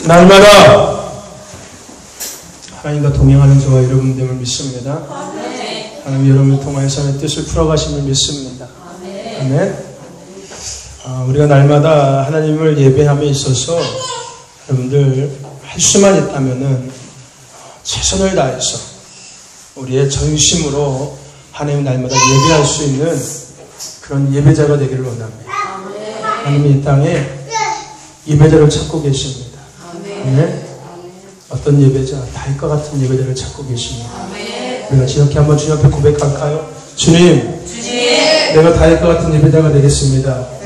날마다 하나님과 동행하는 저와 여러분됨을 믿습니다. 하나님 여러분을 통하여서 하나님의 뜻을 풀어가심을 믿습니다. 아멘. 우리가 날마다 하나님을 예배함에 있어서 여러분들 할 수만 있다면은 최선을 다해서 우리의 전심으로 하나님 날마다 예배할 수 있는 그런 예배자가 되기를 원합니다. 하나님이 이 땅에 예배자를 찾고 계십니다. 아멘. 어떤 예배자? 다윗과 같은 예배자를 찾고 계십니다. 우리가 이렇게 한번 주님 앞에 고백할까요? 주님, 내가 다윗과 같은 예배자가 되겠습니다.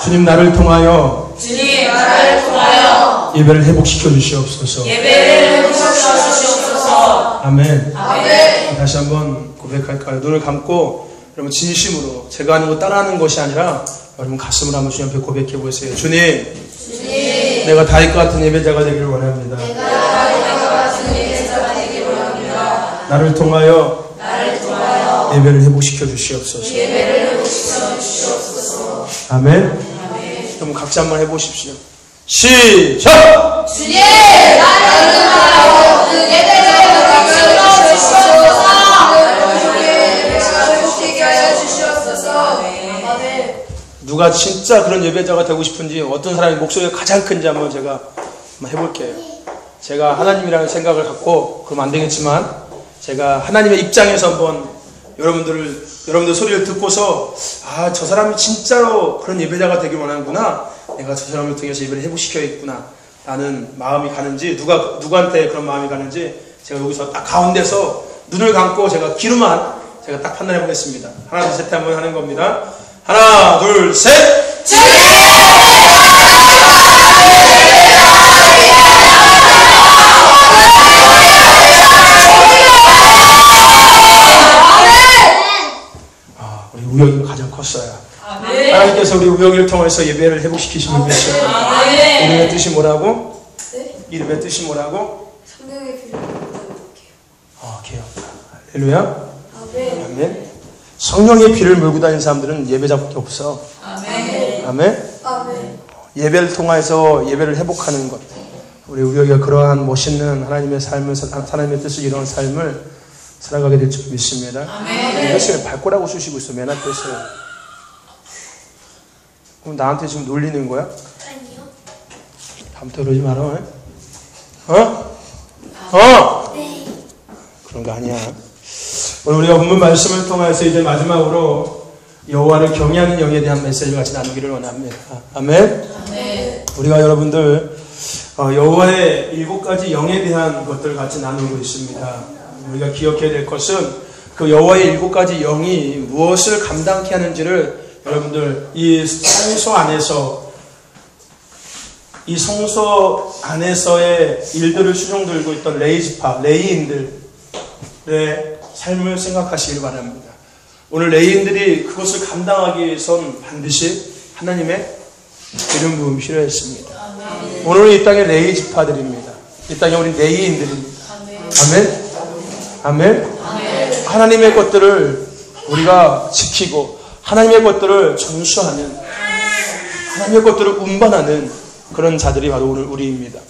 주님, 나를 통하여 예배를 회복시켜 주시옵소서. 아멘. 다시 한번 고백할까요? 눈을 감고 여러분 진심으로 제가 하는 거 따라하는 것이 아니라 여러분 가슴으로 한번 주님 앞에 고백해 보세요. 주님, 내가 다윗과 같은 예배자가 되기를 원합니다. 나를 통하여 예배를 회복시켜 주시옵소서. 아멘. 그럼 각자 한번 해보십시오. 시작! 주님, 나를 통하여 예배자를 회복시켜 주시옵소서. 누가 진짜 그런 예배자가 되고 싶은지, 어떤 사람이 목소리가 가장 큰지 한번 제가 한번 해볼게요. 제가 하나님이라는 생각을 갖고 그러면 안 되겠지만, 제가 하나님의 입장에서 한번 여러분들 소리를 듣고서, 아, 저 사람이 진짜로 그런 예배자가 되길 원하는구나, 내가 저 사람을 통해서 예배를 회복시켜야겠구나 라는 마음이 가는지, 누구한테 그런 마음이 가는지 제가 여기서 딱 가운데서 눈을 감고 제가 귀로만 제가 딱 판단해 보겠습니다. 하나 둘 셋 한번 하는 겁니다. 하나 둘 셋. 우리 우영이가 가장 컸어요. 하나님께서 우리 우영이를 통해서 예배를 회복시키시는 것입니다. 이름의 뜻이 뭐라고? 이름의 뜻이 뭐라고? 성령의 비를 개혁. 할렐루야. 아멘. 성령의 피를 몰고 다니는 사람들은 예배자밖에 없어. 아멘. 예배를 통해서 예배를 회복하는 것. 우리 우리가 그러한 멋있는 하나님의 삶을, 하나님의 뜻을 이루는 삶을 살아가게 될 줄 믿습니다. 이것을 발꼬라고 쑤시고 있어. 맨 앞에서. 그럼 나한테 지금 놀리는 거야? 아니요. 다음부터 그러지 마라. 네. 그런 거 아니야. 오늘 우리가 본문 말씀을 통해서 이제 마지막으로 여호와를 경외하는 영에 대한 메시지를 같이 나누기를 원합니다. 아멘. 우리가 여러분들 여호와의 7가지 영에 대한 것들을 같이 나누고 있습니다. 우리가 기억해야 될 것은 그 여호와의 7가지 영이 무엇을 감당케 하는지를 여러분들 이 성소 안에서의 일들을 수종 들고 있던 레이인들의 삶을 생각하시길 바랍니다. 오늘 레이인들이 그것을 감당하기 위해선 반드시 하나님의 기름 부음이 필요했습니다. 오늘은 이 땅의 레이 지파들입니다. 이 땅에 우리 레이인들입니다. 아멘. 하나님의 것들을 우리가 지키고 하나님의 것들을 전수하는, 하나님의 것들을 운반하는 그런 자들이 바로 오늘 우리입니다.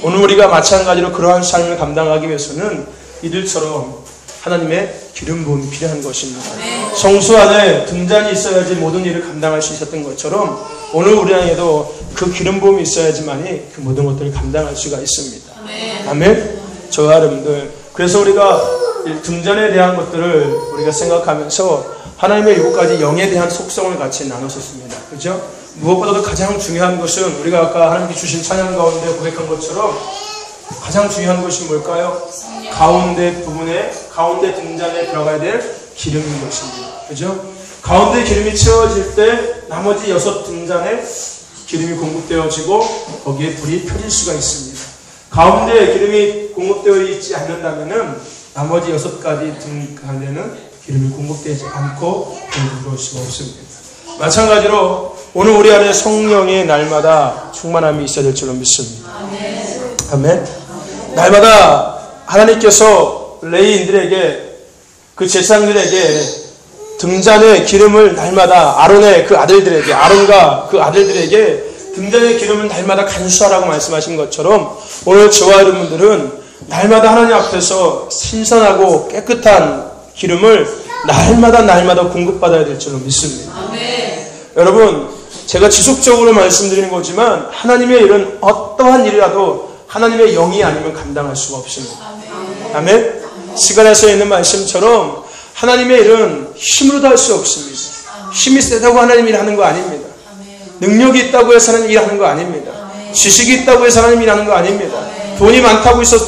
오늘 우리가 마찬가지로 그러한 삶을 감당하기 위해서는 이들처럼 하나님의 기름 부음이 필요한 것입니다. 성수 안에 등잔이 있어야지 모든 일을 감당할 수 있었던 것처럼 오늘 우리에게도 그 기름 부음이 있어야지만이 그 모든 것들을 감당할 수가 있습니다. 아멘. 저와 여러분들, 그래서 우리가 등잔에 대한 것들을 우리가 생각하면서 하나님의 7가지 영에 대한 속성을 같이 나눴었습니다. 그렇죠? 무엇보다도 가장 중요한 것은 우리가 아까 하나님께 주신 찬양 가운데 고백한 것처럼 가장 중요한 것이 뭘까요? 가운데 부분에, 가운데 등잔에 들어가야 될 기름인 것입니다. 그죠? 가운데 기름이 채워질 때 나머지 6 등잔에 기름이 공급되어지고 거기에 불이 펴질 수가 있습니다. 가운데 기름이 공급되어 있지 않는다면은 나머지 6가지 등간에는 기름이 공급되지 않고 불이 들어올 수가 없습니다. 마찬가지로 오늘 우리 안에 성령의 날마다 충만함이 있어야 될 줄로 믿습니다. 아멘. 날마다 하나님께서 레위인들에게, 그 제사장들에게 등잔의 기름을 날마다 아론과 그 아들들에게 등잔의 기름을 날마다 간수하라고 말씀하신 것처럼 오늘 저와 여러분들은 날마다 하나님 앞에서 신선하고 깨끗한 기름을 날마다 공급받아야 될 줄로 믿습니다. 여러분, 제가 지속적으로 말씀드리는 거지만 하나님의 일은 어떠한 일이라도 하나님의 영이 아니면 감당할 수가 없습니다. 아멘? 시간에서 있는 말씀처럼 하나님의 일은 힘으로도 할 수 없습니다. 힘이 세다고 하나님 일하는 거 아닙니다. 능력이 있다고 해서 하나님 일하는 거 아닙니다. 지식이 있다고 해서 하나님 일하는 거 아닙니다. 돈이 많다고 해서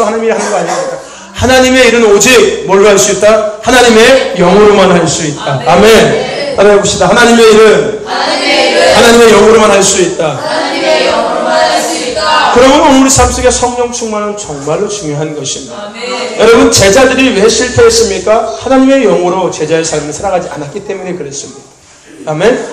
하나님 일하는 거 아닙니다. 하나님의 일은 오직 뭘로 할 수 있다? 하나님의 영으로만 할 수 있다. 아멘. 따라해 봅시다. 하나님의 일은 하나님의 영으로만 할 수 있다. 그러면 오늘 우리 삶 속에 성령 충만은 정말로 중요한 것입니다. 여러분, 제자들이 왜 실패했습니까? 하나님의 영으로 제자의 삶을 살아가지 않았기 때문에 그랬습니다. 아멘?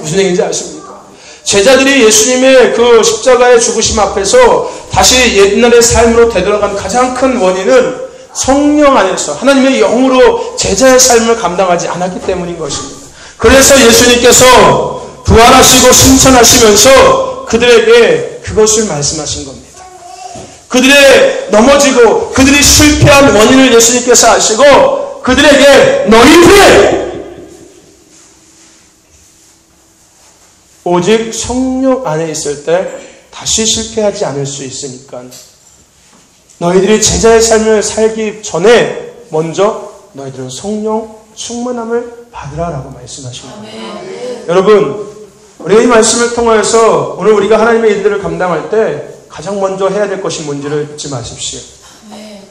무슨 얘기인지 아십니까? 제자들이 예수님의 그 십자가의 죽으심 앞에서 다시 옛날의 삶으로 되돌아간 가장 큰 원인은 성령 안에서 하나님의 영으로 제자의 삶을 감당하지 않았기 때문인 것입니다. 그래서 예수님께서 부활하시고 승천하시면서 그들에게 그것을 말씀하신 겁니다. 그들의 넘어지고 그들이 실패한 원인을 예수님께서 아시고 그들에게 너희들이 오직 성령 안에 있을 때 다시 실패하지 않을 수 있으니까 너희들이 제자의 삶을 살기 전에 먼저 너희들은 성령 충만함을 받으라라고 말씀하십니다. 여러분, 우리가 이 말씀을 통해서 오늘 우리가 하나님의 일들을 감당할 때 가장 먼저 해야 될 것이 뭔지를 잊지 마십시오.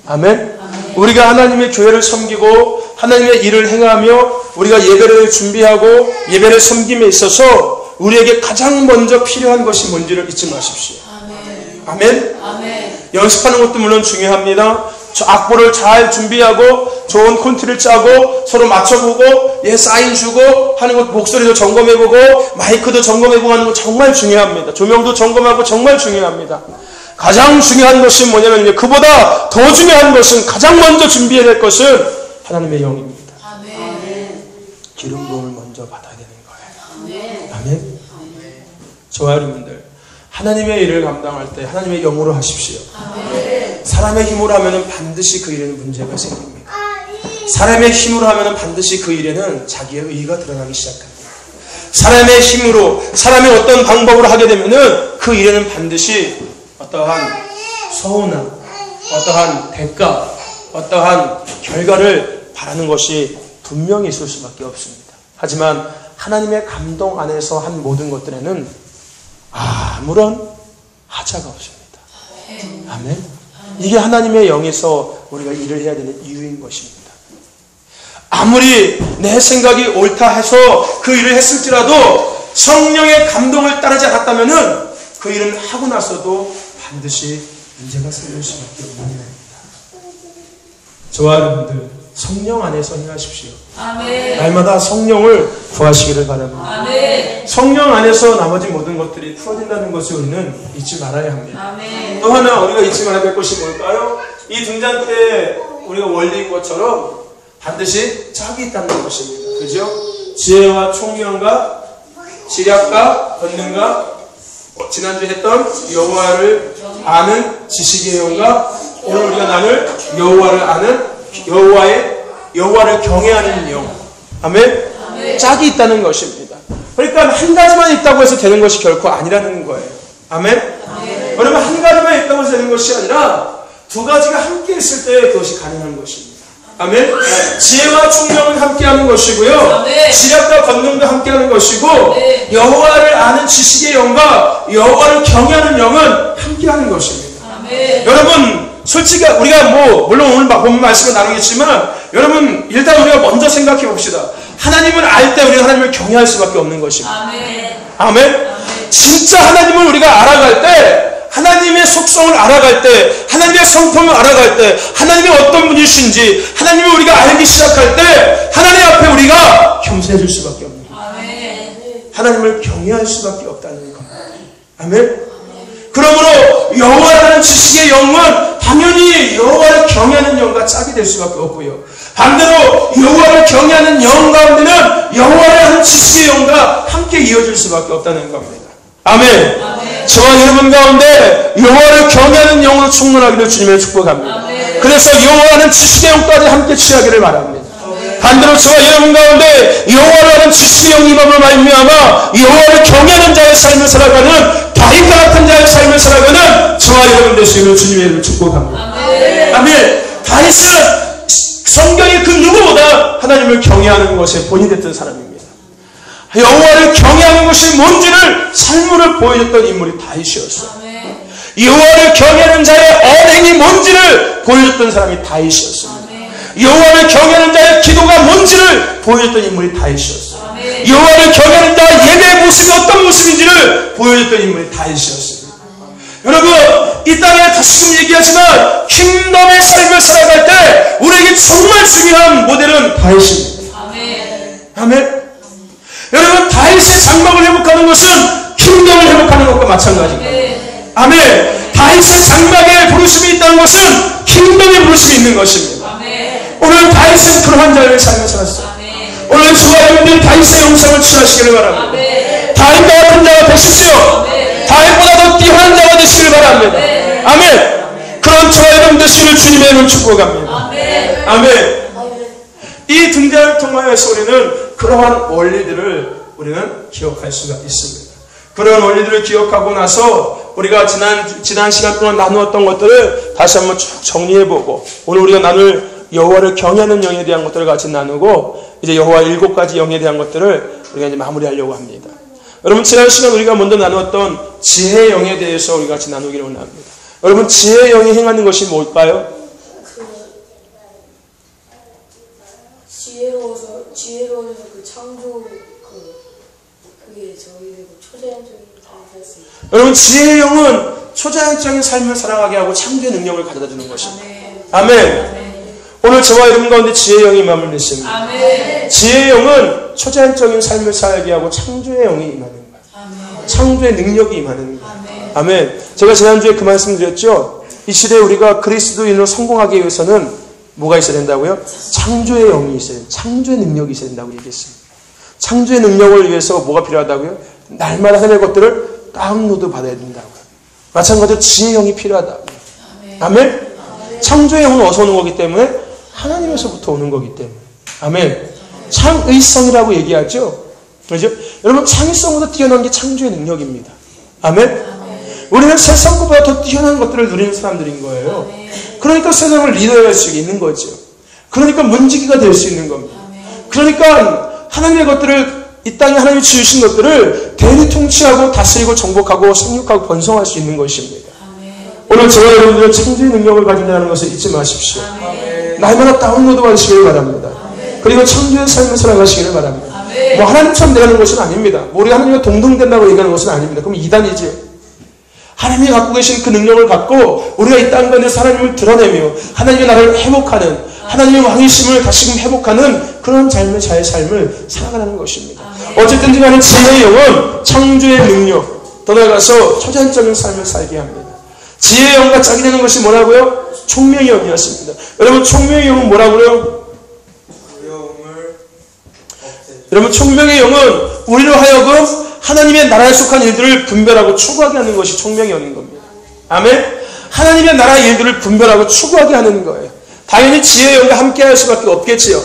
아멘? 우리가 하나님의 교회를 섬기고 하나님의 일을 행하며 우리가 예배를 준비하고 예배를 섬김에 있어서 우리에게 가장 먼저 필요한 것이 뭔지를 잊지 마십시오. 아멘? 연습하는 것도 물론 중요합니다. 악보를 잘 준비하고 좋은 콘트를 짜고 서로 맞춰보고 사인 주고 하는 것, 목소리도 점검해보고 마이크도 점검해보고 하는 거 정말 중요합니다. 조명도 점검하고 정말 중요합니다. 가장 중요한 것은 뭐냐면 그보다 더 중요한 것은 가장 먼저 준비해야 될 것은 하나님의 영입니다. 기름 부음을 먼저 받아야 되는 거예요. 아멘? 저와 여러분들, 하나님의 일을 감당할 때 하나님의 영으로 하십시오. 사람의 힘으로 하면 반드시 그 일에는 문제가 생깁니다. 사람의 힘으로 하면 반드시 그 일에는 자기의 의의가 드러나기 시작합니다. 사람의 힘으로, 사람의 어떤 방법으로 하게 되면 그 일에는 반드시 어떠한 서운함, 어떠한 대가, 어떠한 결과를 바라는 것이 분명히 있을 수밖에 없습니다. 하지만 하나님의 감동 안에서 한 모든 것들에는 아무런 하자가 없습니다. 아멘. 이게 하나님의 영에서 우리가 일을 해야 되는 이유인 것입니다. 아무리 내 생각이 옳다 해서 그 일을 했을지라도 성령의 감동을 따르지 않았다면 그 일은 하고 나서도 반드시 문제가 생길 수밖에 없는 일입니다. 저와 여러분들, 성령 안에서 행하십시오. 날마다 성령을 구하시기를 바랍니다. 성령 안에서 나머지 모든 것들이 풀어진다는 것을 우리는 잊지 말아야 합니다. 또 하나 우리가 잊지 말아야 될 것이 뭘까요? 이 등잔대에 우리가 원리인 것처럼 반드시 짝이 있다는 것입니다. 그죠? 지혜와 총명과 지략과 권능과 지난주에 했던 여호와를 아는 지식의 영과 오늘 우리가 나눌 여호와를 아는 여호와를 경외하는 영. 아멘? 짝이 있다는 것입니다. 그러니까 한 가지만 있다고 해서 되는 것이 결코 아니라는 거예요. 아멘? 여러분, 한 가지만 있다고 해서 되는 것이 아니라 두 가지가 함께 있을 때 그것이 가능한 것입니다. 아멘? 지혜와 총명은 함께하는 것이고요. 지략과 권능도 함께하는 것이고 여호와를 아는 지식의 영과 여호와를 경외하는 영은 함께하는 것입니다. 여러분, 솔직히 우리가 물론 오늘 본 말씀을 나누겠지만 여러분, 일단 우리가 먼저 생각해 봅시다. 하나님을 알 때 우리가 하나님을 경외할 수밖에 없는 것입니다. 아멘? 진짜 하나님을 우리가 알아갈 때, 하나님의 속성을 알아갈 때, 하나님의 성품을 알아갈 때, 하나님이 어떤 분이신지 하나님을 우리가 알기 시작할 때 하나님 앞에 우리가 겸손해질 수밖에 없는 거예요. 하나님을 경외할 수밖에 없다는 겁니다. 아멘? 그러므로 여호와라는 지식의 영은 당연히 여호와를 경외하는 영과 짝이 될 수밖에 없고요. 반대로 여호와를 경외하는 영 가운데는 여호와를 아는 지식의 영과 함께 이어질 수밖에 없다는 겁니다. 아멘. 저와 여러분 가운데 여호와를 경외하는 영으로 충만하기를 주님의 축복합니다. 그래서 여호와는 지식의 영까지 함께 취하기를 바랍니다. 반대로 저와 여러분 가운데 여호와를 아는 지식의 영이 임함을 말미암아 여호와를 경외하는 자의 삶을 살아가는 다윗과 같은 자의 삶을 살아가는 저와 여러분 되시기를 주님의 이름으로 축복합니다. 아멘. 다윗은 성경의 그 누구보다 하나님을 경외하는 것에 본이 됐던 사람입니다. 여호와를 경외하는 것이 뭔지를 삶으로 보여줬던 인물이 다윗이었어요. 여호와를 경외하는 자의 언행이 뭔지를 보여줬던 사람이 다윗이었습니다. 여호와를 경외하는 자의 기도가 뭔지를 보여줬던 인물이 다윗이었어요. 여호와를 경외하는 자의 예배의 모습이 어떤 모습인지를 보여줬던 인물이 다윗이었습니다. 여러분, 이 땅에 다시금 얘기하지만 킹덤의 삶을 살아갈 때 우리에게 정말 중요한 모델은 다윗입니다. 아멘. 여러분, 다윗의 장막을 회복하는 것은 킹덤을 회복하는 것과 마찬가지입니다. 아멘. 다윗의 장막에 부르심이 있다는 것은 킹덤의 부르심이 있는 것입니다. 오늘 다윗은 그러한 자의 삶을 살았어요. 오늘 저와 여러분들이 다윗의 영성을 취하시기를 바랍니다. 다윗과 같은 자가 되십시오. 다윗보다 더 뛰어난 자가 되시기를 바랍니다. 아멘. 그런 저와 여러분 되시기를 주님의 이름으로 축복합니다. 아멘. 이 등장을 통하여서 우리는 그러한 원리들을 우리는 기억할 수가 있습니다. 그런 원리들을 기억하고 나서 우리가 지난 시간 동안 나누었던 것들을 다시 한번 쭉 정리해보고 오늘 우리가 나눌 여호와를 경외하는 영에 대한 것들을 같이 나누고 이제 여호와 7가지 영에 대한 것들을 우리가 이제 마무리하려고 합니다. 여러분, 지난 시간 우리가 먼저 나누었던 지혜의 영에 대해서 우리가 같이 나누기를 원합니다. 여러분, 지혜의 영이 행하는 것이 뭘까요? 지혜로워서 그 창조 그게 저희의 초자연적인 삶을 살 수 있어요. 여러분, 지혜의 영은 초자연적인 삶을 살아가게 하고 창조의 능력을 가져다 주는 것입니다. 아멘. 오늘 저와 여러분 가운데 지혜의 영이 임함을 믿습니다. 아멘. 지혜의 영은 초자연적인 삶을 살게 하고 창조의 영이 임하는 거예요. 아멘. 창조의 능력이 임하는 거예요. 아멘. 아멘. 제가 지난주에 그 말씀 드렸죠. 이 시대에 우리가 그리스도인으로 성공하기 위해서는 뭐가 있어야 된다고요? 창조의 영이 있어야 된다. 창조의 능력이 있어야 된다고 얘기했습니다. 창조의 능력을 위해서 뭐가 필요하다고요? 날마다 하나님의 것들을 다운로드 받아야 된다고요. 마찬가지로 지혜의 영이 필요하다고요. 아멘. 창조의 영은 어디서 오는 거기 때문에 하나님에서부터 오는 거기 때문에. 아멘. 창의성이라고 얘기하죠. 그렇죠? 여러분, 창의성보다 뛰어난 게 창조의 능력입니다. 아멘. 우리는 세상 것보다 더 뛰어난 것들을 누리는 사람들인 거예요. 그러니까 세상을 리더할 수 있는 거죠. 그러니까 문지기가 될 수 있는 겁니다. 그러니까 하나님의 것들을, 이 땅에 하나님이 주신 것들을 대리 통치하고 다스리고 정복하고 생육하고 번성할 수 있는 것입니다. 오늘 저와 여러분들은 창조의 능력을 가진다는 것을 잊지 마십시오. 날마다 다운로드 받으시길 바랍니다. 그리고 창조의 삶을 살아가시기를 바랍니다. 뭐 하나님처럼 되는 것은 아닙니다. 우리 하나님과 동등된다고 얘기하는 것은 아닙니다. 그럼 이단이지요. 하나님이 갖고 계신 그 능력을 갖고 우리가 이 땅 가운데서 하나님을 드러내며 하나님의 나라를 회복하는, 하나님의 왕이심을 다시금 회복하는 그런 자의 삶을 살아가는 것입니다. 어쨌든 간에 지혜의 영은 창조의 능력, 더 나아가서 초자연적인 삶을 살게 합니다. 지혜의 영과 짝이 되는 것이 뭐라고요? 총명의 영이었습니다. 여러분, 총명의 영은 뭐라고요? 여러분, 총명의 영은 우리로 하여금 하나님의 나라에 속한 일들을 분별하고 추구하게 하는 것이 총명의 영인 겁니다. 아멘? 하나님의 나라의 일들을 분별하고 추구하게 하는 거예요. 당연히 지혜의 영과 함께 할 수밖에 없겠지요.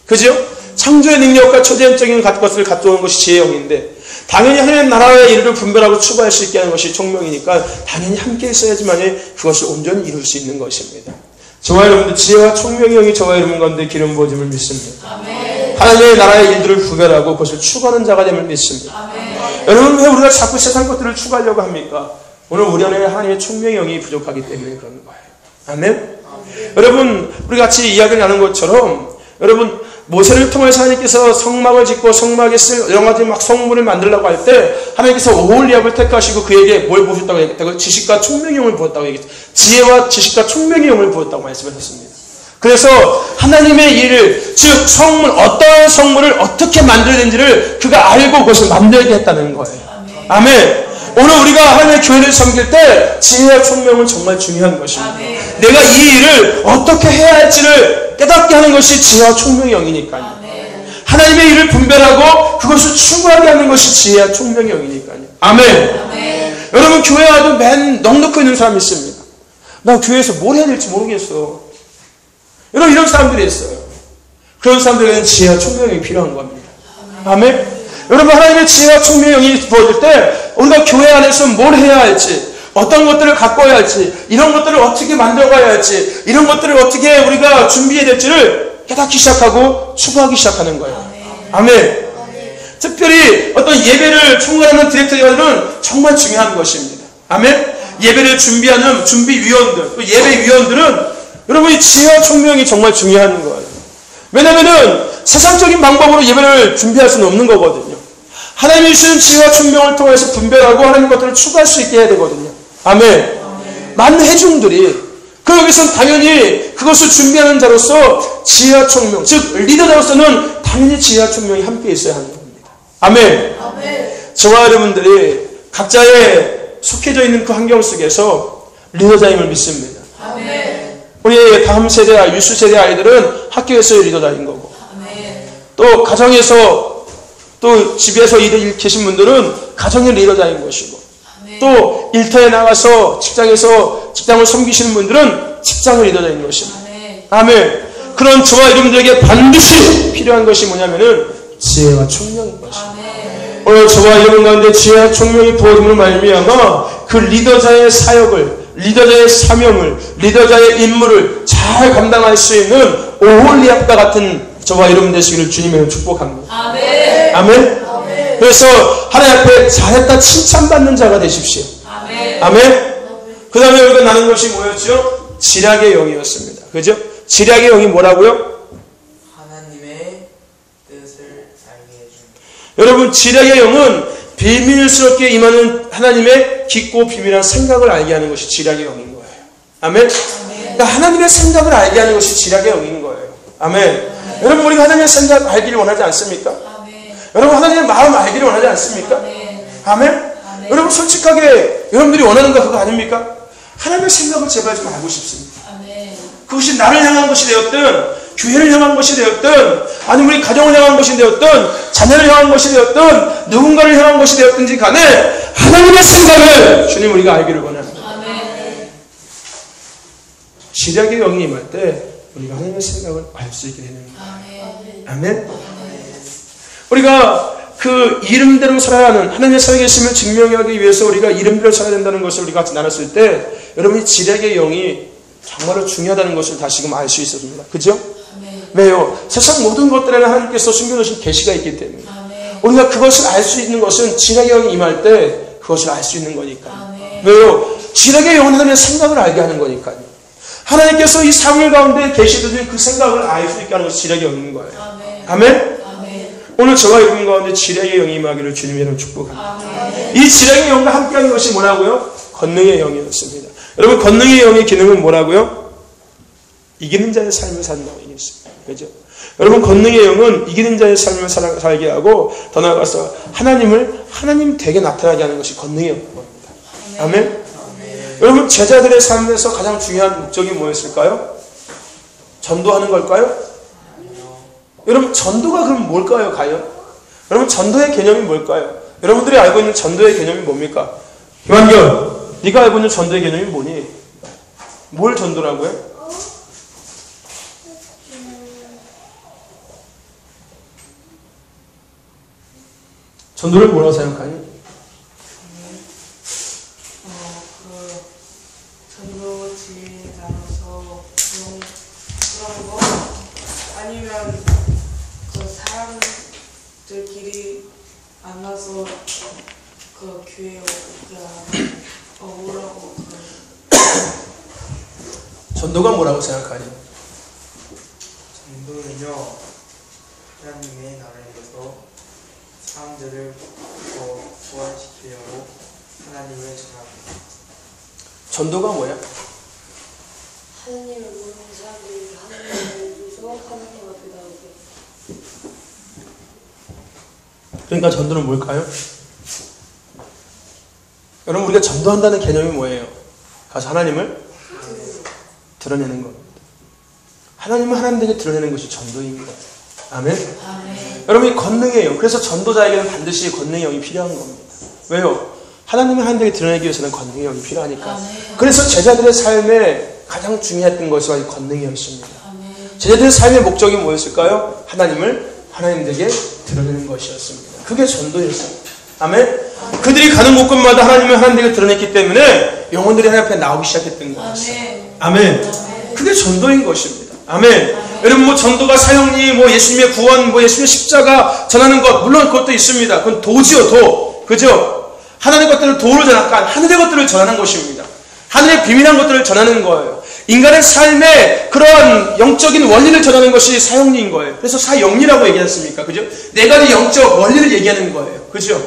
그죠? 창조의 능력과 초자연적인 것을 갖고 오는 것이 지혜의 영인데, 당연히 하나님의 나라의 일을 분별하고 추구할 수 있게 하는 것이 총명이니까 당연히 함께 있어야지만 그것을 온전히 이룰 수 있는 것입니다. 저와 여러분들, 지혜와 총명의 영이 저와 여러분 가운데 기름 부어짐을 믿습니다. 아멘. 하나님의 나라의 일들을 구별하고 그것을 추구하는 자가 됨을 믿습니다. 아멘. 여러분, 왜 우리가 자꾸 세상 것들을 추구하려고 합니까? 오늘 우리 안에 하나님의 총명의 영이 부족하기 때문에 그런 거예요. 아멘? 아멘. 여러분, 우리 같이 이야기를 나눈 것처럼, 여러분, 모세를 통해서 하나님께서 성막을 짓고 성막에 쓸 여러 가지 막 성물을 만들려고 할 때 하나님께서 오홀리압을 택하시고 그에게 뭘 부었다고 얘기했다고? 지식과 총명의 영을 부었다고 얘기했어요. 지혜와 지식과 총명의 영을 부었다고 말씀하셨습니다. 그래서 하나님의 일을, 즉 성물, 어떠한 성물을 어떻게 만들어야 되는지를 그가 알고 그것을 만들게 했다는 거예요. 아멘. 오늘 우리가 하나님의 교회를 섬길 때 지혜와 총명은 정말 중요한 것입니다. 내가 이 일을 어떻게 해야 할지를 것들을 깨닫게 하는 것이 지혜와 총명의 영이니까요. 하나님의 일을 분별하고 그것을 추구하게 하는 것이 지혜와 총명의 영이니까요. 아멘. 여러분, 교회 와도 맨 넉넉히 있는 사람이 있습니다. 나 교회에서 뭘 해야 될지 모르겠어. 여러분, 이런 사람들이 있어요. 그런 사람들에게는 지혜와 총명이 필요한 겁니다. 아멘. 여러분, 하나님의 지혜와 총명의 영이 부어질 때 우리가 교회 안에서 뭘 해야 할지, 어떤 것들을 가꿔야 할지, 이런 것들을 어떻게 만들어가야 할지, 이런 것들을 어떻게 우리가 준비해야 될지를 깨닫기 시작하고 추구하기 시작하는 거예요. 아멘. 특별히 어떤 예배를 총괄하는 디렉터들은 정말 중요한 것입니다. 아멘. 예배를 준비하는 준비위원들, 또 예배위원들은 여러분이 지혜와 총명이 정말 중요한 거예요. 왜냐면은 세상적인 방법으로 예배를 준비할 수는 없는 거거든요. 하나님이 주신 지혜와 총명을 통해서 분별하고 하나님 것들을 추구할 수 있게 해야 되거든요. 아멘. 많은 회중들이 그 여기서는 당연히 그것을 준비하는 자로서 지혜와 총명, 즉 리더자로서는 당연히 지혜와 총명이 함께 있어야 하는 겁니다. 아멘. 저와 여러분들이 각자의 속해져 있는 그 환경 속에서 리더자임을 믿습니다. 우리 다음 세대, 유수 세대 아이들은 학교에서의 리더자인 거고, 또 가정에서, 또 집에서 일 계신 분들은 가정의 리더자인 것이고, 또 일터에 나가서 직장에서 직장을 섬기시는 분들은 직장의 리더자인 것입니다. 아멘. 그런 저와 여러분들에게 반드시 필요한 것이 뭐냐면은 지혜와 총명인 것입니다. 오늘 저와 여러분 가운데 지혜와 총명이 부어짐으로 말미암아 그 리더자의 사역을, 리더자의 사명을, 리더자의 임무를 잘 감당할 수 있는 오홀리압과 같은 저와 여러분 되시기를 주님의 축복합니다. 아멘. 아멘. 그래서 하나님 앞에 잘했다 칭찬받는 자가 되십시오. 아멘. 그 다음에 우리가 나눈 것이 뭐였죠? 지략의 영이었습니다. 그죠? 지략의 영이 뭐라고요? 하나님의 뜻을 알게 해줍니다. 여러분, 지략의 영은 비밀스럽게 임하는 하나님의 깊고 비밀한 생각을 알게 하는 것이 지략의 영인 거예요. 아멘. 그러니까 하나님의 생각을 알게 하는 것이 지략의 영인 거예요. 아멘. 여러분, 우리가 하나님의 생각 알기를 원하지 않습니까? 여러분, 하나님의 마음 알기를 원하지 않습니까? 아멘. 여러분, 솔직하게 여러분들이 원하는 거 그거 아닙니까? 하나님의 생각을 제발 좀 알고 싶습니다. 그것이 나를 향한 것이 되었든, 교회를 향한 것이 되었든, 아니면 우리 가정을 향한 것이 되었든, 자녀를 향한 것이 되었든, 누군가를 향한 것이 되었든지 간에 하나님의 생각을 주님 우리가 알기를 원합니다. 지략의 영이 임할 때 우리가 하나님의 생각을 알 수 있게 되는 거예요. 아멘. 우리가 그 이름대로 살아야 하는 하나님의 살게 있음을 증명하기 위해서 우리가 이름대로 살아야 된다는 것을 우리가 같이 나눴을 때 여러분이 지략의 영이 정말로 중요하다는 것을 다시금 알 수 있었습니다. 그죠? 왜요? 세상 모든 것들에는 하나님께서 숨겨놓으신 계시가 있기 때문에 우리가 그것을 알 수 있는 것은 지략의 영이 임할 때 그것을 알 수 있는 거니까요. 왜요? 지략의 영은 하나님의 생각을 알게 하는 거니까요. 하나님께서 이 사물 가운데 계시듯이 그 생각을 알 수 있게 하는 것이 지략의 영인 거예요. 아멘? 오늘 저와 여러분 가운데 지략의 영이 임하기를 주님의 이름으로 축복합니다. 이 지략의 영과 함께하는 것이 뭐라고요? 권능의 영이었습니다. 여러분, 권능의 영의 기능은 뭐라고요? 이기는 자의 삶을 산다고 얘기했습니다. 그죠? 여러분, 권능의 영은 이기는 자의 삶을 살게 하고 더 나아가서 하나님 되게 나타나게 하는 것이 권능의 영입니다. 아멘? 여러분, 제자들의 삶에서 가장 중요한 목적이 뭐였을까요? 전도하는 걸까요? 여러분, 전도가 그럼 뭘까요, 과연? 여러분, 전도의 개념이 뭘까요? 여러분들이 알고 있는 전도의 개념이 뭡니까? 김한결, 네가 알고 있는 전도의 개념이 뭐니? 뭘 전도라고요? 전도를 뭐라고 생각하니? 전도지자로서 그런 거 아니면 그 사람들끼리 만나서 그 교회 오라고 전도가 뭐라고 생각하니? 전도는요, 하나님의 나라에서 사람들을 더 부활시키려고 하나님을 전합니다. 전도가 뭐야? 하나님을 모르는 사람들이 하나님을 위해서 하나님 앞에 나오게. 그러니까 전도는 뭘까요? 여러분, 우리가 전도한다는 개념이 뭐예요? 가서 하나님을 드러내는 겁니다. 하나님을 하나님에게 드러내는 것이 전도인 거예요. 아멘? 여러분, 이 권능의 영. 그래서 전도자에게는 반드시 권능의 영이 필요한 겁니다. 왜요? 하나님을 하나님에게 드러내기 위해서는 권능의 영이 필요하니까. 그래서 제자들의 삶에 가장 중요했던 것이 바로 권능의 영이었습니다. 제자들의 삶의 목적이 뭐였을까요? 하나님을 하나님에게 드러내는 것이었습니다. 그게 전도였습니다. 아멘? 그들이 가는 곳곳마다 하나님을 하나님에게 드러냈기 때문에 영혼들이 하나님 앞에 나오기 시작했던 것이죠. 아멘. 그게 전도인 것입니다. 아멘. 여러분, 뭐 전도가 사형리, 뭐 예수님의 구원, 뭐 예수님의 십자가 전하는 것, 물론 그것도 있습니다. 그건 도지요, 도. 그죠? 하나님의 것들을 도로 전하니까 하늘의 것들을 전하는 것입니다. 하늘의 비밀한 것들을 전하는 거예요. 인간의 삶에 그런 영적인 원리를 전하는 것이 사형리인 거예요. 그래서 사형리라고 얘기하지 않습니까? 그죠? 네 가지 영적 원리를 얘기하는 거예요. 그죠?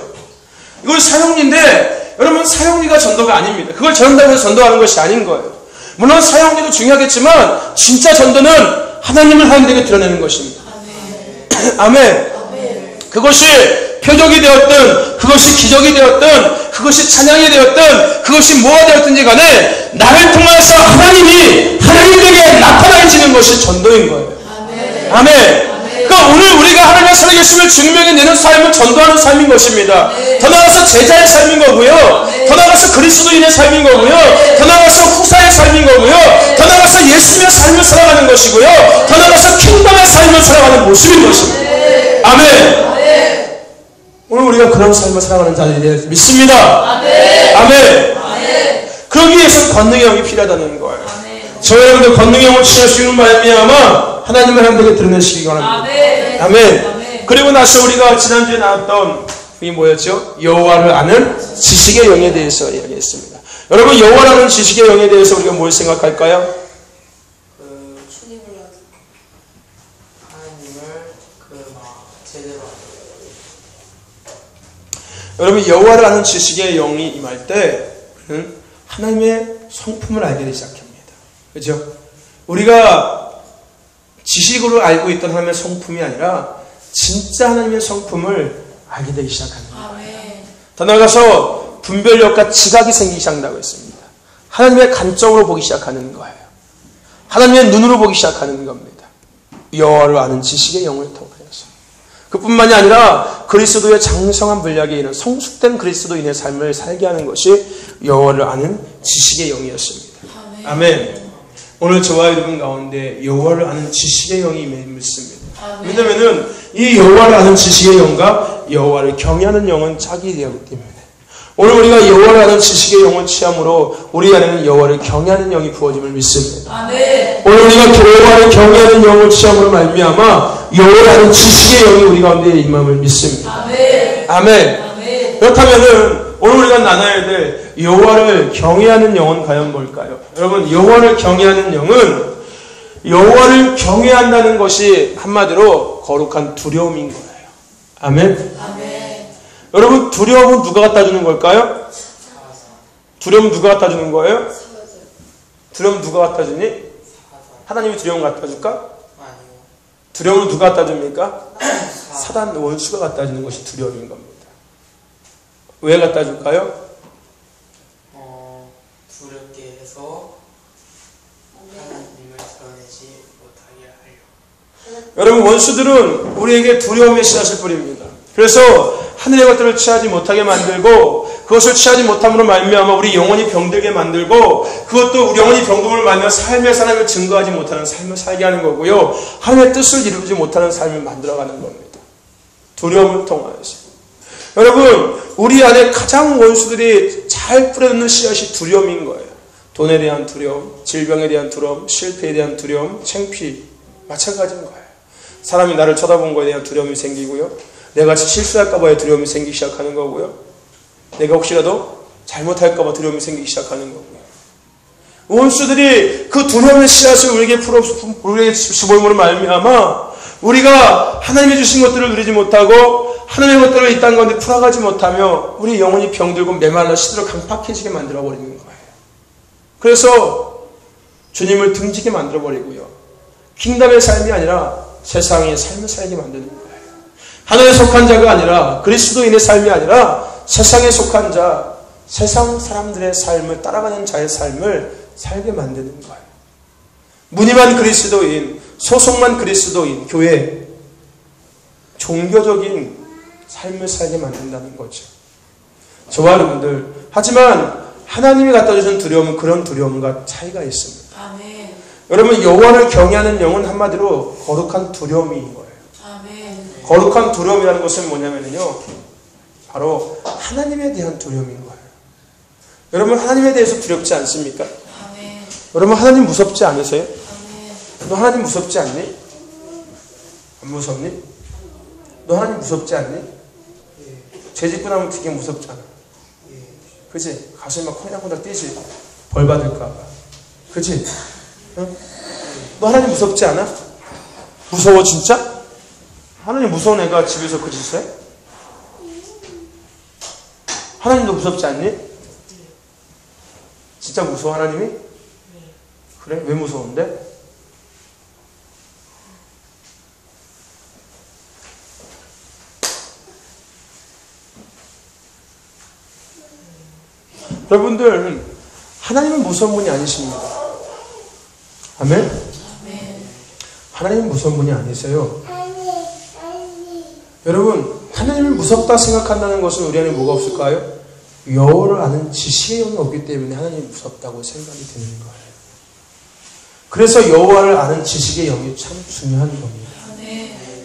이건 사형리인데, 여러분, 사형리가 전도가 아닙니다. 그걸 전한다고 해서 전도하는 것이 아닌 거예요. 물론 사형리도 중요하겠지만, 진짜 전도는 하나님을 하나님에게 드러내는 것입니다. 아멘. 그것이 표적이 되었든, 그것이 기적이 되었든, 그것이 찬양이 되었든, 그것이 뭐가 되었든지 간에 나를 통해서 하나님이 하나님에게 나타나시는 것이 전도인 거예요. 아멘. 그러니까 오늘 우리가 하나님의 살아계심을 증명해내는 삶은 전도하는 삶인 것입니다. 더 나아가서 제자의 삶인 거고요. 더 나아가서 그리스도인의 삶인 거고요. 더 나아가서 후사의 삶인 거고요. 더 나아가서 예수님의 삶을 살아가는 것이고요. 더 나아가서 킹덤의 삶을 살아가는 모습인 것입니다. 아멘. 오늘 우리가 그런 삶을 살아가는 자들이 믿습니다. 아멘. 그러기 위해서 권능의 영이 필요하다는 거예요. 저 여러분들 권능의 영을 취하시는 말미암아 하나님을 하나님에게 드러내시기 바랍니다. 아멘. 그리고 나서 우리가 지난주에 나왔던 이 뭐였죠? 여호와를 아는 지식의 영에 대해서 이야기했습니다. 여러분, 여호와를 아는 지식의 영에 대해서 우리가 뭘 생각할까요? 주님을 아는 하나님을 제대로 여러분, 여호와를 아는 지식의 영이 임할 때 우리는 하나님의 성품을 알게 되기 시작합니다. 그렇죠? 우리가 지식으로 알고 있던 하나님의 성품이 아니라 진짜 하나님의 성품을 알게 되기 시작합니다. 더 나아가서 분별력과 지각이 생기기 시작한다고 했습니다. 하나님의 관점으로 보기 시작하는 거예요. 하나님의 눈으로 보기 시작하는 겁니다. 여호와를 아는 지식의 영을 통하여서. 그뿐만이 아니라 그리스도의 장성한 분량에 이른 성숙된 그리스도인의 삶을 살게 하는 것이 여호와를 아는 지식의 영이었습니다. 아멘. 오늘 저와 여러분 가운데 여호와를 아는 지식의 영이 믿습니다. 왜냐하면 이 여호와를 아는 지식의 영과 여호와를 경외하는 영은 짝이 되었기 때문에 오늘 우리가 여호와를 아는 지식의 영을 취함으로 우리 안에는 여호와를 경외하는 영이 부어짐을 믿습니다. 오늘 우리가 여호와를 경외하는 영을 취함으로 말미암아 여호와를 아는 지식의 영이 우리 가운데 임함을 믿습니다. 아멘. 그렇다면은 오늘 우리가 나눠야 될 여호와를 경외하는 영은 과연 뭘까요? 여러분, 여호와를 경외하는 영은 여호와를 경외한다는 것이 한마디로 거룩한 두려움인 거예요. 아멘. 여러분, 두려움은 누가 갖다 주는 걸까요? 두려움 누가 갖다 주는 거예요? 두려움 누가 갖다 주니? 하나님이 두려움 갖다 줄까? 두려움은 누가 갖다 줍니까? 사단 원수가 갖다 주는 것이 두려움인 겁니다. 왜 갖다 줄까요? 두렵게 해서 하나님을 드러내지 못하게 하려. 여러분, 원수들은 우리에게 두려움의 씨앗을 뿌립니다. 그래서 하늘의 것들을 취하지 못하게 만들고 그것을 취하지 못함으로 말미암아 우리 영혼이 병들게 만들고 그것도 우리 영혼이 병듦을 말미암아 삶의 사람을 증거하지 못하는 삶을 살게 하는 거고요. 하나님의 뜻을 이루지 못하는 삶을 만들어가는 겁니다. 두려움을 통하여서. 여러분, 우리 안에 가장 원수들이 잘 뿌려놓는 씨앗이 두려움인 거예요. 돈에 대한 두려움, 질병에 대한 두려움, 실패에 대한 두려움, 창피, 마찬가지인 거예요. 사람이 나를 쳐다본 거에 대한 두려움이 생기고요. 내가 실수할까봐의 두려움이 생기기 시작하는 거고요. 내가 혹시라도 잘못할까봐 두려움이 생기기 시작하는 거고요. 원수들이 그 두려움의 씨앗을 우리에게 심어옴으로 말미암아 우리가 하나님이 주신 것들을 누리지 못하고 하나님의 것들을 이 땅 가운데 풀어가지 못하며 우리 영혼이 병들고 메말라 시들어 강팍해지게 만들어버리는 거예요. 그래서 주님을 등지게 만들어버리고요. 킹덤의 삶이 아니라 세상의 삶을 살게 만드는 거예요. 하늘에 속한 자가 아니라 그리스도인의 삶이 아니라 세상에 속한 자, 세상 사람들의 삶을 따라가는 자의 삶을 살게 만드는 거예요. 무늬만 그리스도인, 소속만 그리스도인, 교회, 종교적인 삶을 살게 만든다는 거죠. 저와 여러분들, 하지만 하나님이 갖다 주신 두려움은 그런 두려움과 차이가 있습니다. 아멘. 여러분, 여호와를 경외하는 영은 한마디로 거룩한 두려움인 거예요. 아멘. 거룩한 두려움이라는 것은 뭐냐면요, 바로 하나님에 대한 두려움인 거예요. 여러분, 하나님에 대해서 두렵지 않습니까? 아멘. 여러분, 하나님 무섭지 않으세요? 아멘. 너 하나님 무섭지 않니? 안 무섭니? 너 하나님 무섭지 않니? 죄 짓고 나면 되게 무섭잖아. 그치? 가슴이 막 콩닥콩닥 뛰지. 벌 받을까봐. 그치? 응? 너 하나님 무섭지 않아? 무서워 진짜? 하나님 무서운 애가 집에서 그 짓을 해? 하나님도 무섭지 않니? 진짜 무서워 하나님이? 그래? 왜 무서운데? 여러분들, 하나님은 무서운 분이 아니십니다. 아멘? 하나님은 무서운 분이 아니세요. 여러분, 하나님을 무섭다 생각한다는 것은 우리 안에 뭐가 없을까요? 여호와를 아는 지식의 영이 없기 때문에 하나님이 무섭다고 생각이 드는 거예요. 그래서 여호와를 아는 지식의 영이 참 중요한 겁니다.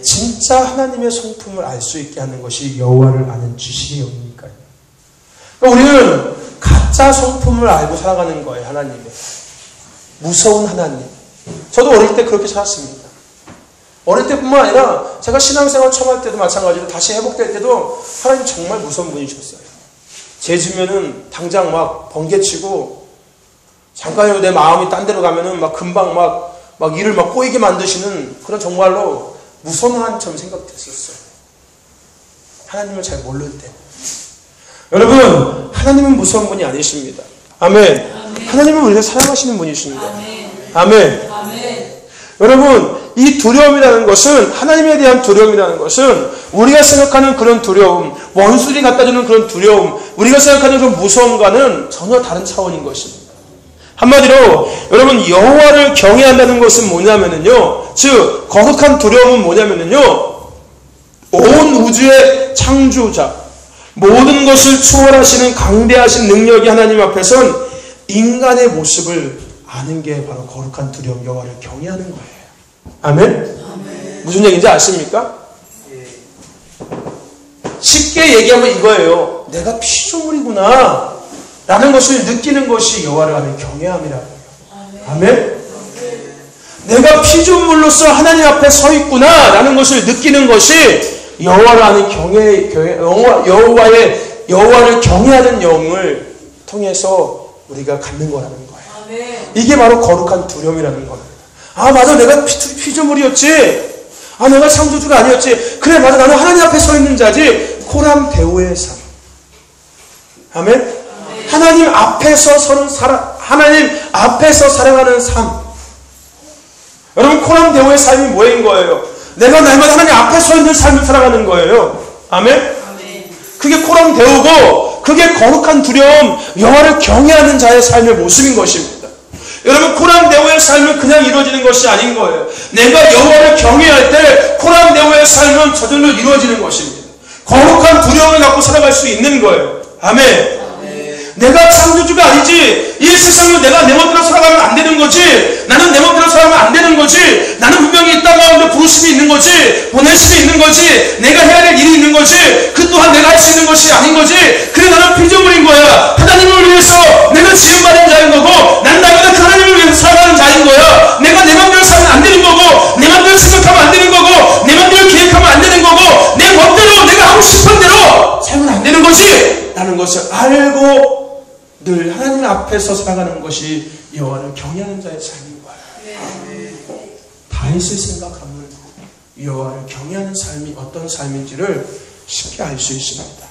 진짜 하나님의 성품을 알 수 있게 하는 것이 여호와를 아는 지식의 영이니까요. 그러니까 우리는 가짜 성품을 알고 살아가는 거예요. 하나님의 무서운 하나님. 저도 어릴 때 그렇게 살았습니다. 어릴 때뿐만 아니라 제가 신앙생활 처음 할 때도 마찬가지로 다시 회복될 때도 하나님 정말 무서운 분이셨어요. 죄 지면은 당장 막 번개치고, 잠깐이라도 내 마음이 딴 데로 가면은 막 금방 막 일을 막 꼬이게 만드시는 그런 정말로 무서운 하나님처럼 생각됐었어요. 하나님을 잘 모를 때. 여러분, 하나님은 무서운 분이 아니십니다. 아멘. 아멘. 하나님은 우리를 사랑하시는 분이십니다. 아멘. 아멘. 아멘. 여러분, 이 두려움이라는 것은, 하나님에 대한 두려움이라는 것은 우리가 생각하는 그런 두려움, 원수들이 갖다주는 그런 두려움, 우리가 생각하는 그런 무서움과는 전혀 다른 차원인 것입니다. 한마디로 여러분, 여호와를 경외한다는 것은 뭐냐면요, 즉 거룩한 두려움은 뭐냐면요, 온 우주의 창조자, 모든 것을 초월하시는 강대하신 능력이 하나님 앞에선 인간의 모습을 아는 게 바로 거룩한 두려움, 여호와를 경외하는 거예요. 아멘? 아멘. 무슨 얘기인지 아십니까? 쉽게 얘기하면 이거예요. 내가 피조물이구나 라는 것을 느끼는 것이 여호와를 아는 경외함이라고요. 아멘? 내가 피조물로서 하나님 앞에 서 있구나 라는 것을 느끼는 것이 여호와를 아는 여호와를 경외하는 영을 통해서 우리가 갖는 거라는 거예요. 이게 바로 거룩한 두려움이라는 겁니다. 아, 맞아, 내가 피조물이었지. 아, 내가 창조주가 아니었지. 그래, 맞아, 나는 하나님 앞에 서 있는 자지. 코람 대오의 삶. 아멘? 하나님 앞에서 하나님 앞에서 살아가는 삶. 여러분, 코람 대오의 삶이 뭐인 거예요? 내가 날마다 하나님 앞에 서 있는 삶을 살아가는 거예요. 아멘? 그게 코람 대오고, 그게 거룩한 두려움, 여호와를 경외하는 자의 삶의 모습인 것입니다. 여러분, 코람 대오의 삶은 그냥 이루어지는 것이 아닌 거예요. 내가 여호와를 경외할 때 코람 대오의 삶은 저절로 이루어지는 것입니다. 거룩한 두려움을 갖고 살아갈 수 있는 거예요. 아멘. 내가 창조주가 아니지. 이 세상을 내가 내 멋대로 살아가면 안 되는 거지. 나는 내 멋대로 살아가면 안 되는 거지. 나는 분명히 이 땅 가운데 부르심이 있는 거지. 보내심이 있는 거지. 내가 해야 될 일이 있는 거지. 그 또한 내가 할 수 있는 것이 아닌 거지. 그래, 나는 피조물인 거야. 하나님을 위해서 내가 지음받은 자인 거고, 난 나보다 그 하나님을 위해서 살아가는 자인 거야. 내가 내 맘대로 살면 안 되는 거고, 내 맘대로 생각하면 안 되는 거고, 내 맘대로 계획하면 안 되는 거고, 내 멋대로 내가 하고 싶은 대로 살면 안 되는 거지 라는 것을 알고 늘 하나님 앞에서 살아가는 것이 여호와를 경외하는 자의 삶인 거예요. 다윗을 생각하면 여호와를 경외하는 삶이 어떤 삶인지를 쉽게 알 수 있습니다.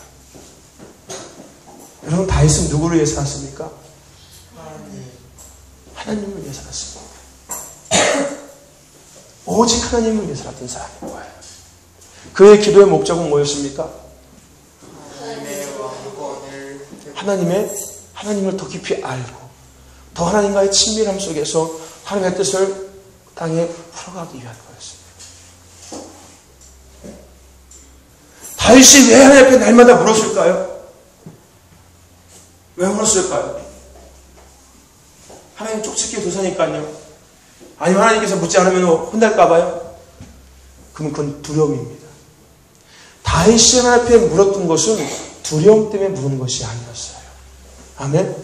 여러분, 다윗은 누구를 위해 살았습니까? 하나님을 위해 살았습니다. 오직 하나님을 위해 살았던 사람인 거예요. 그의 기도의 목적은 뭐였습니까? 하나님을 더 깊이 알고, 더 하나님과의 친밀함 속에서 하나님의 뜻을 땅에 풀어가기 위한 거였습니다. 다윗이 왜 하나님 앞에 날마다 물었을까요? 왜 물었을까요? 하나님 쪽집게 도사니까요. 아니면 하나님께서 묻지 않으면 혼날까봐요? 그럼 그건 두려움입니다. 다윗이 하나님 앞에 물었던 것은 두려움 때문에 물은 것이 아니었어요. 아멘?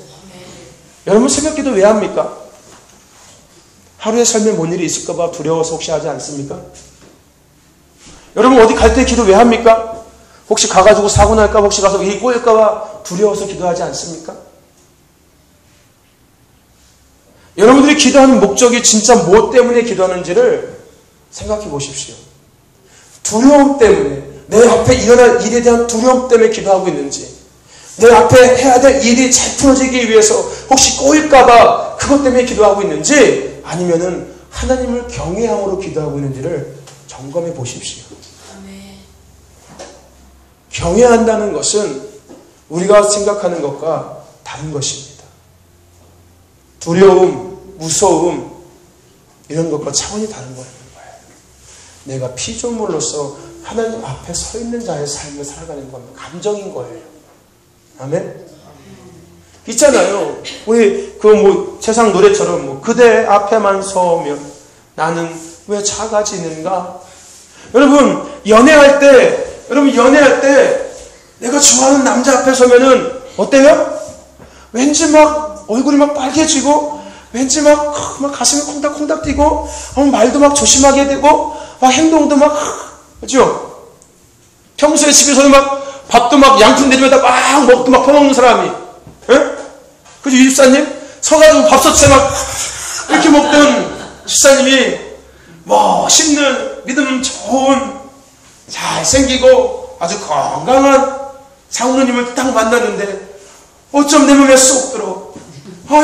여러분 새벽기도 왜 합니까? 하루의 삶에 뭔 일이 있을까봐 두려워서 혹시 하지 않습니까? 여러분 어디 갈 때 기도 왜 합니까? 혹시 가가지고 사고 날까 혹시 가서 일이 꼬일까봐 두려워서 기도하지 않습니까? 여러분들이 기도하는 목적이 진짜 무엇 때문에 기도하는지를 생각해 보십시오. 두려움 때문에, 내 앞에 일어날 일에 대한 두려움 때문에 기도하고 있는지, 내 앞에 해야 될 일이 잘 풀어지기 위해서 혹시 꼬일까봐 그것 때문에 기도하고 있는지, 아니면은 하나님을 경외함으로 기도하고 있는지를 점검해 보십시오. 경외한다는 것은 우리가 생각하는 것과 다른 것입니다. 두려움, 무서움 이런 것과 차원이 다른 거예요. 내가 피조물로서 하나님 앞에 서 있는 자의 삶을 살아가는 겁니다. 감정인 거예요. 아멘? 있잖아요. 우리 세상 노래처럼 그대 앞에만 서면 나는 왜 작아지는가? 여러분 연애할 때 내가 좋아하는 남자 앞에 서면은 어때요? 왠지 막 얼굴이 막 빨개지고 왠지 막 가슴이 콩닥콩닥 뛰고 말도 막 조심하게 되고 행동도 막 그렇죠? 평소에 집에서는 막 밥도 막 양푼 내리면서 막 먹도 막 퍼먹는 사람이 예? 그죠? 이 집사님? 서가지고 밥솥에 막 이렇게 먹던 집사님이 멋있는 믿음 좋은 잘생기고 아주 건강한 장로님을 딱 만났는데 어쩜 내 몸에 쏙 들어.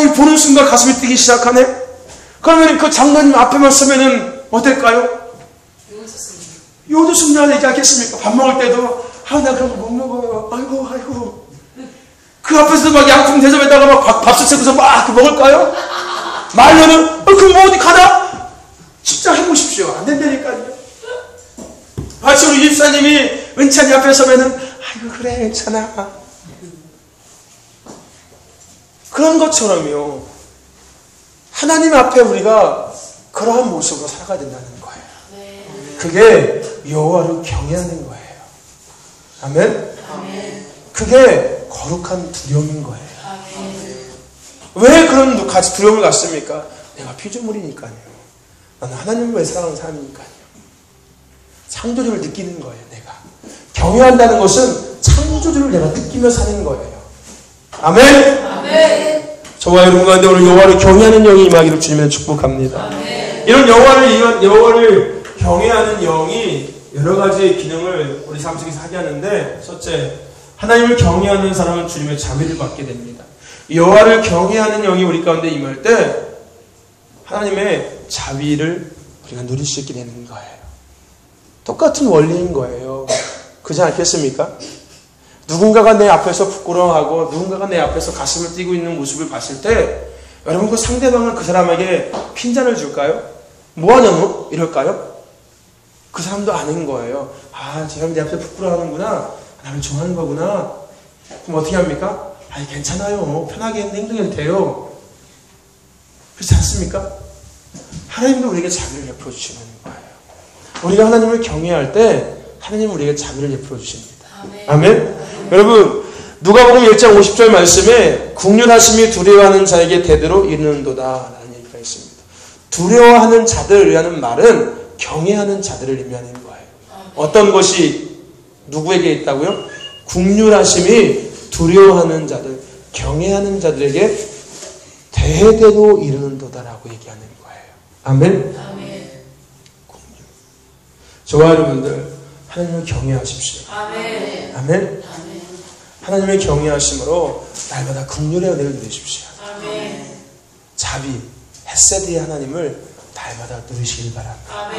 이 보는 순간 가슴이 뛰기 시작하네. 그러면 그 장로님 앞에만 서면은 어떨까요? 요도순리하지 않겠습니까? 밥 먹을 때도 나 그런 거 못 먹어요. 아이고 그 앞에서도 막 양품 대접에다가 막 밥솥 세고서 막 먹을까요? 말로는 그럼 뭐 어디 가나? 진짜 해보십시오. 안 된다니까요. 마치 우리 집사님이 은찬이 앞에 서면은 아이고 그래 괜찮아. 그런 것처럼요. 하나님 앞에 우리가 그러한 모습으로 살아가야 된다는 거예요. 그게 여호와를 경외하는 거예요. 아멘? 그게 거룩한 두려움인 거예요. 왜 그런 두려움을 갖습니까? 내가 피조물이니까요. 나는 하나님을 왜 사랑하는 사람이니까요. 창조주를 느끼는 거예요. 내가 경외한다는 것은 창조주를 내가 느끼며 사는 거예요. 아멘? 저와 여러분 가운데 오늘 여호와를 경외하는 영이 임하기를 주님의 축복합니다. 이런 여호와를 경외하는 영이 여러 가지 기능을 우리 삶 속에서 하게 하는데, 첫째, 하나님을 경외하는 사람은 주님의 자비를 받게 됩니다. 여호와를 경외하는 영이 우리 가운데 임할 때 하나님의 자비를 우리가 누릴 수 있게 되는 거예요. 똑같은 원리인 거예요. 그렇지 않겠습니까? 누군가가 내 앞에서 부끄러워하고 누군가가 내 앞에서 가슴을 뛰고 있는 모습을 봤을 때 여러분 그 상대방은 그 사람에게 핀잔을 줄까요? 뭐하냐 너? 이럴까요? 그 사람도 아는 거예요. 저 사람 내 앞에서 부끄러워하는구나. 나를 좋아하는 거구나. 그럼 어떻게 합니까? 괜찮아요. 편하게 행동해도 돼요. 그렇지 않습니까? 하나님도 우리에게 자비를 베풀어 주시는 거예요. 우리가 하나님을 경외할 때 하나님은 우리에게 자비를 베풀어 주십니다. 아멘? 여러분 누가복음 1장 50절 말씀에 긍휼하심이 두려워하는 자에게 대대로 이르는도다 라는 얘기가 있습니다. 두려워하는 자들이라는 말은 경외하는 자들을 의미하는 거예요. 어떤 것이 누구에게 있다고요? 긍휼하심이 두려워하는 자들, 경외하는 자들에게 대대로 이르는도다라고 얘기하는 거예요. 아멘? 저와 여러분들 하나님을 경외하십시오. 아멘? 하나님을 경외하심으로 날마다 긍휼의 은혜를 누리십시오. 자비, 헤세드의 하나님을 날마다 누리시길 바랍니다.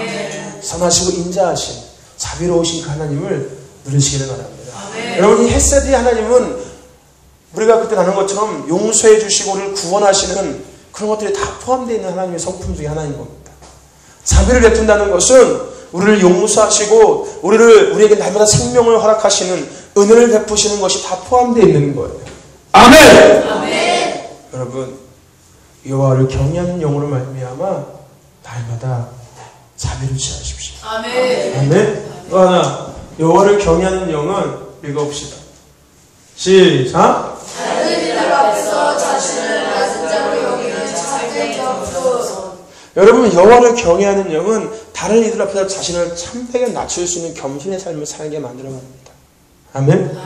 선하시고 인자하신 자비로우신 그 하나님을 누리시기를 바랍니다. 여러분 이 헤세드의 하나님은 우리가 그때 나눈 것처럼 용서해 주시고 우리를 구원하시는 그런 것들이 다 포함되어 있는 하나님의 성품 중에 하나인 겁니다. 자비를 베푼다는 것은 우리를 용서하시고 우리에게 날마다 생명을 허락하시는 은혜를 베푸시는 것이 다 포함되어 있는 거예요. 아멘! 아멘. 여러분, 여호와를 경외하는 영으로 말미암아 날마다 자비를 취하십시오. 아멘. 아멘? 또 하나, 여호와를 경외하는 영은 읽어봅시다. 시작! 다른 이들 앞에서 자신을 낮은 자로 여기는 참된 겸손. 여러분, 여호와를 경외하는 영은 다른 이들 앞에서 자신을 참되게 낮출 수 있는 겸손의 삶을 살게 만들어갑니다. 아멘?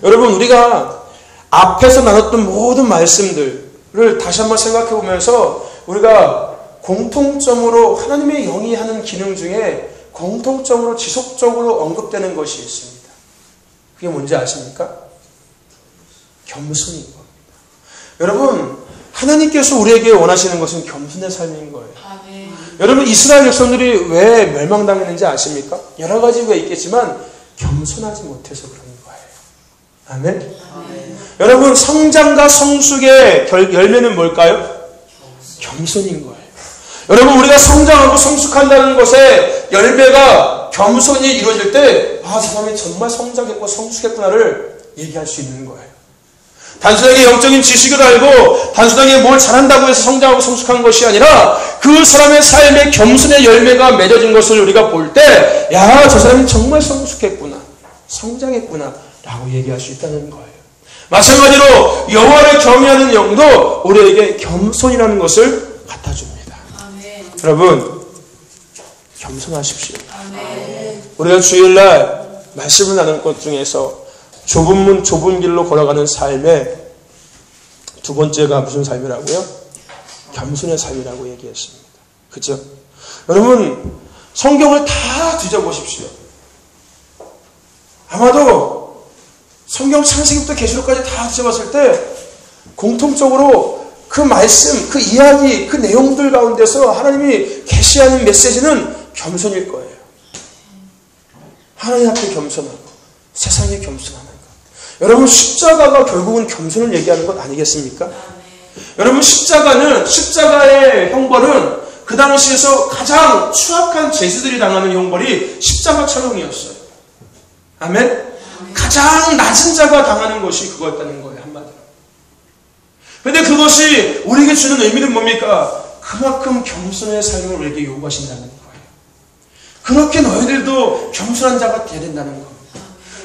여러분, 우리가 앞에서 나눴던 모든 말씀들을 다시 한번 생각해 보면서 우리가 공통점으로 하나님의 영이 하는 기능 중에 공통점으로 지속적으로 언급되는 것이 있습니다. 그게 뭔지 아십니까? 겸손인 겁니다. 여러분, 하나님께서 우리에게 원하시는 것은 겸손의 삶인 거예요. 아멘. 여러분, 이스라엘 백성들이 왜 멸망당했는지 아십니까? 여러 가지 이유가 있겠지만 겸손하지 못해서 그런 거예요. 아멘? 아멘. 여러분, 성장과 성숙의 열매는 뭘까요? 겸손인 거예요. 여러분, 우리가 성장하고 성숙한다는 것의 열매가 겸손이 이루어질 때, 아, 저 사람이 정말 성장했고 성숙했구나를 얘기할 수 있는 거예요. 단순하게 영적인 지식을 알고 단순하게 뭘 잘한다고 해서 성장하고 성숙한 것이 아니라 그 사람의 삶에 겸손의 열매가 맺어진 것을 우리가 볼 때, 야, 저 사람이 정말 성숙했구나, 성장했구나 라고 얘기할 수 있다는 거예요. 마찬가지로 여호와를 경외하는 영도 우리에게 겸손이라는 것을 갖다 줍니다. 아멘. 여러분, 겸손하십시오. 아멘. 우리가 주일날 말씀을 나눈 것 중에서 좁은 문 좁은 길로 걸어가는 삶의 두 번째가 무슨 삶이라고요? 겸손의 삶이라고 얘기했습니다. 그죠? 여러분, 성경을 다 뒤져보십시오. 아마도 성경 창세기부터 계시록까지 다 뒤져봤을 때 공통적으로 그 말씀, 그 이야기, 그 내용들 가운데서 하나님이 계시하는 메시지는 겸손일 거예요. 하나님 앞에 겸손하고 세상에 겸손하는 것. 여러분, 십자가가 결국은 겸손을 얘기하는 것 아니겠습니까? 여러분, 십자가의 형벌은 그 당시에서 가장 추악한 죄수들이 당하는 형벌이 십자가 처형이었어요. 아멘? 가장 낮은 자가 당하는 것이 그거였다는 거예요, 한마디로. 그런데 그것이 우리에게 주는 의미는 뭡니까? 그만큼 겸손의 삶을 우리에게 요구하신다는 거예요. 그렇게 너희들도 겸손한 자가 되어야 된다는 겁니다.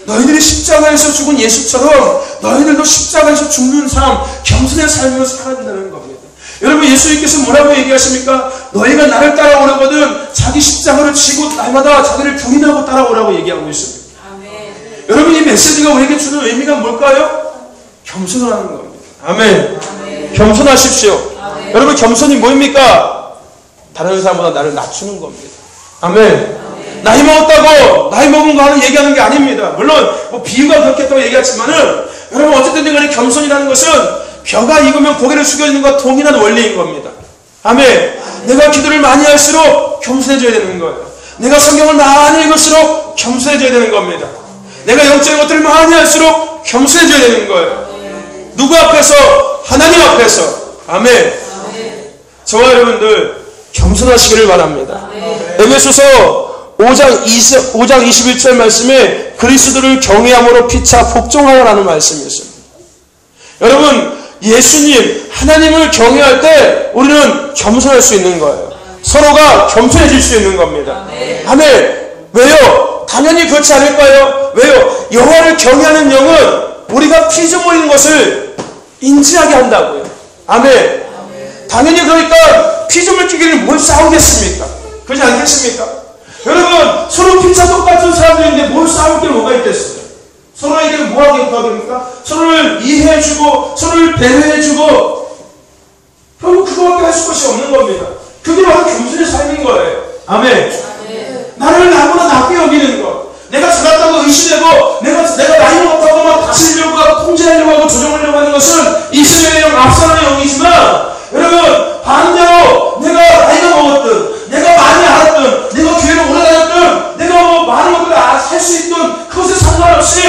너희들이 십자가에서 죽은 예수처럼 너희들도 십자가에서 죽는 삶, 겸손의 삶을 살아야 된다는 겁니다. 여러분, 예수님께서 뭐라고 얘기하십니까? 너희가 나를 따라오려거든 자기 십자가를 지고 날마다 자기를 부인하고 따라오라고 얘기하고 있습니다. 아멘. 여러분, 이 메시지가 우리에게 주는 의미가 뭘까요? 겸손을 하는 겁니다. 아멘. 아멘. 겸손하십시오. 아멘. 여러분, 겸손이 뭐입니까? 다른 사람보다 나를 낮추는 겁니다. 아멘. 나이 먹었다고 나이 먹은 거 하는 얘기하는 게 아닙니다. 물론 뭐 비유가 그렇겠다고 얘기했지만은, 여러분, 어쨌든 간에 겸손이라는 것은 벼가 익으면 고개를 숙여주는 것과 동일한 원리인 겁니다. 아멘. 내가 기도를 많이 할수록 겸손해져야 되는 거예요. 내가 성경을 많이 읽을수록 겸손해져야 되는 겁니다. 내가 영적인 것들을 많이 할수록 겸손해져야 되는 거예요. 누구 앞에서? 하나님 앞에서. 아멘. 저와 여러분들 겸손하시기를 바랍니다. 에베소서 5장 21절 말씀에 그리스도를 경외함으로 피차 복종하라는 말씀이 있습니다. 여러분, 예수님, 하나님을 경외할 때 우리는 겸손할 수 있는 거예요. 서로가 겸손해질 수 있는 겁니다. 아멘. 왜요? 당연히 그렇지 않을까요? 왜요? 여호와를 경외하는 영은 우리가 피조물인 것을 인지하게 한다고요. 아멘. 당연히 그러니까 피조물끼리 뭘 싸우겠습니까? 그렇지 않겠습니까? 여러분, 서로 피차 똑같은 사람들인데 뭘 싸울 게 뭐가 있겠어요? 서로에게 뭐 하겠다고 합니까? 서로를 이해해주고 서로를 배려해주고 결국 그거밖에 할 것이 없는 겁니다. 그게 바로 겸손의 삶인 거예요. 아멘. 나를 나보다 낮게 여기는 것, 내가 잘났다고 의심되고 내가 나이 먹었다고 막 다스리려고 하고 통제하려고 하고 조정하려고 하는 것은 이스라엘의 영, 압살의 영이지만, 여러분, 반대로 내가 나이가 먹었든 내가 많이 알았든 내가 교회를 오래 다녔든 내가 뭐 많은 것들을 할 수 있든 그것에 상관없이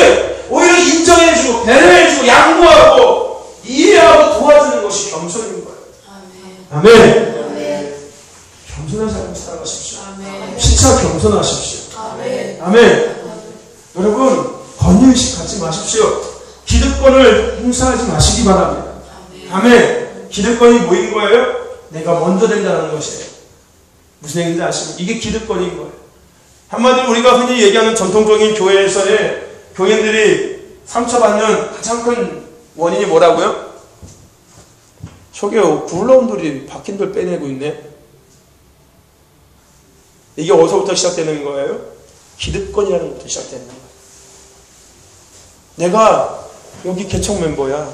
오히려 인정해주고 배려해주고 양보하고 이해하고 도와주는 것이 겸손인 거예요. 아멘. 겸손한 삶을 살아가시기 아멘. 여러분, 권위의식 갖지 마십시오. 기득권을 행사하지 마시기 바랍니다. 아멘. 기득권이 뭐인 거예요? 내가 먼저 된다는 것이에요. 무슨 얘기인지 아십니까? 이게 기득권인 거예요. 한마디로 우리가 흔히 얘기하는 전통적인 교회에서의 교인들이 상처받는 가장 큰 원인이 뭐라고요? 저기요, 굴러온 돌이 박힌 돌 빼내고 있네. 이게 어디서부터 시작되는 거예요? 기득권이라는 것부터 시작되는 거예요. 내가 여기 개척 멤버야.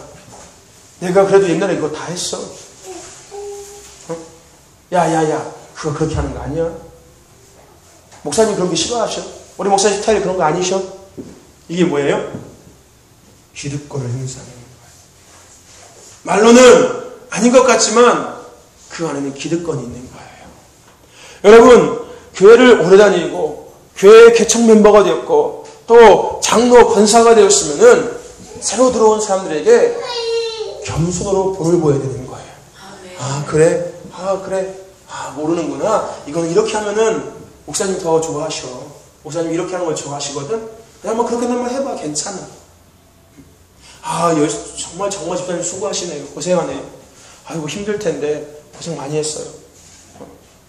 내가 그래도 옛날에 이거 다 했어. 야야야, 그거 그렇게 하는 거 아니야? 목사님 그런 게 싫어하셔? 우리 목사님 스타일 그런 거 아니셔? 이게 뭐예요? 기득권을 행사하는 거예요. 말로는 아닌 것 같지만 그 안에는 기득권이 있는 거예요. 여러분, 교회를 오래 다니고 교회의 개척 멤버가 되었고 또 장로 권사가 되었으면은 새로 들어온 사람들에게 겸손으로 볼을 보여야 되는 거예요. 아 그래? 아 그래? 아 모르는구나. 이거는 이렇게 하면은 목사님 더 좋아하셔. 목사님 이렇게 하는 걸 좋아하시거든. 내가 뭐 그렇게 한번 해봐. 괜찮아. 아 정말 집사님 수고하시네요. 고생하네요. 아이고 힘들 텐데 고생 많이 했어요.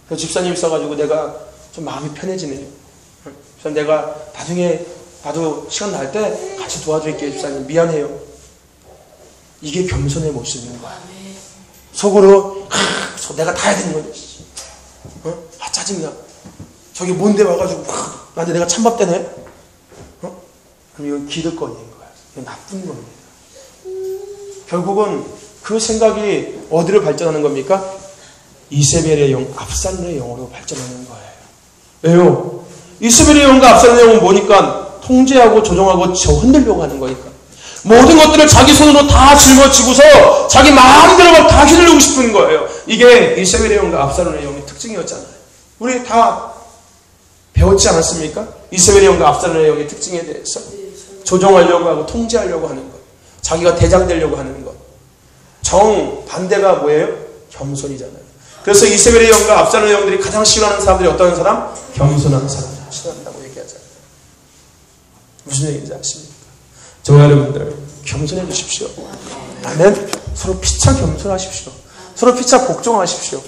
그 집사님 있어가지고 내가 좀 마음이 편해지네요. 그래서 내가 나중에 나도 시간 날 때 같이 도와드릴게요. 집사님 미안해요. 이게 겸손의 모습인 거야. 속으로 내가 다 해야 되는 거지. 아 짜증나. 저기 뭔데 와가지고 나한테 내가 찬밥 되네. 그럼 이건 기득권인 거야. 이건 나쁜 겁니다. 결국은 그 생각이 어디로 발전하는 겁니까? 이세벨의 영, 압살론의 영으로 발전하는 거예요. 왜요? 이세벨의 영과 압살론의 영은 뭐니까? 통제하고 조종하고 흔들려고 하는 거니까. 모든 것들을 자기 손으로 다 짊어지고서 자기 마음대로 다 휘둘르고 싶은 거예요. 이게 이세벨의 영과 압살론의 영의 특징이었잖아요. 우리 다 배웠지 않았습니까? 이세벨의 영과 압살론의 영의 특징에 대해서. 조종하려고 하고 통제하려고 하는 것. 자기가 대장 되려고 하는 것. 정반대가 뭐예요? 겸손이잖아요. 그래서 이세벨의 영과 압살론의 영들이 가장 싫어하는 사람들이 어떤 사람? 겸손한 사람을 싫어한다고 얘기하잖아요. 무슨 얘기인지 아십니까? 저와 여러분들 겸손해 주십시오. 아멘. 서로 피차 겸손하십시오. 서로 피차 복종하십시오.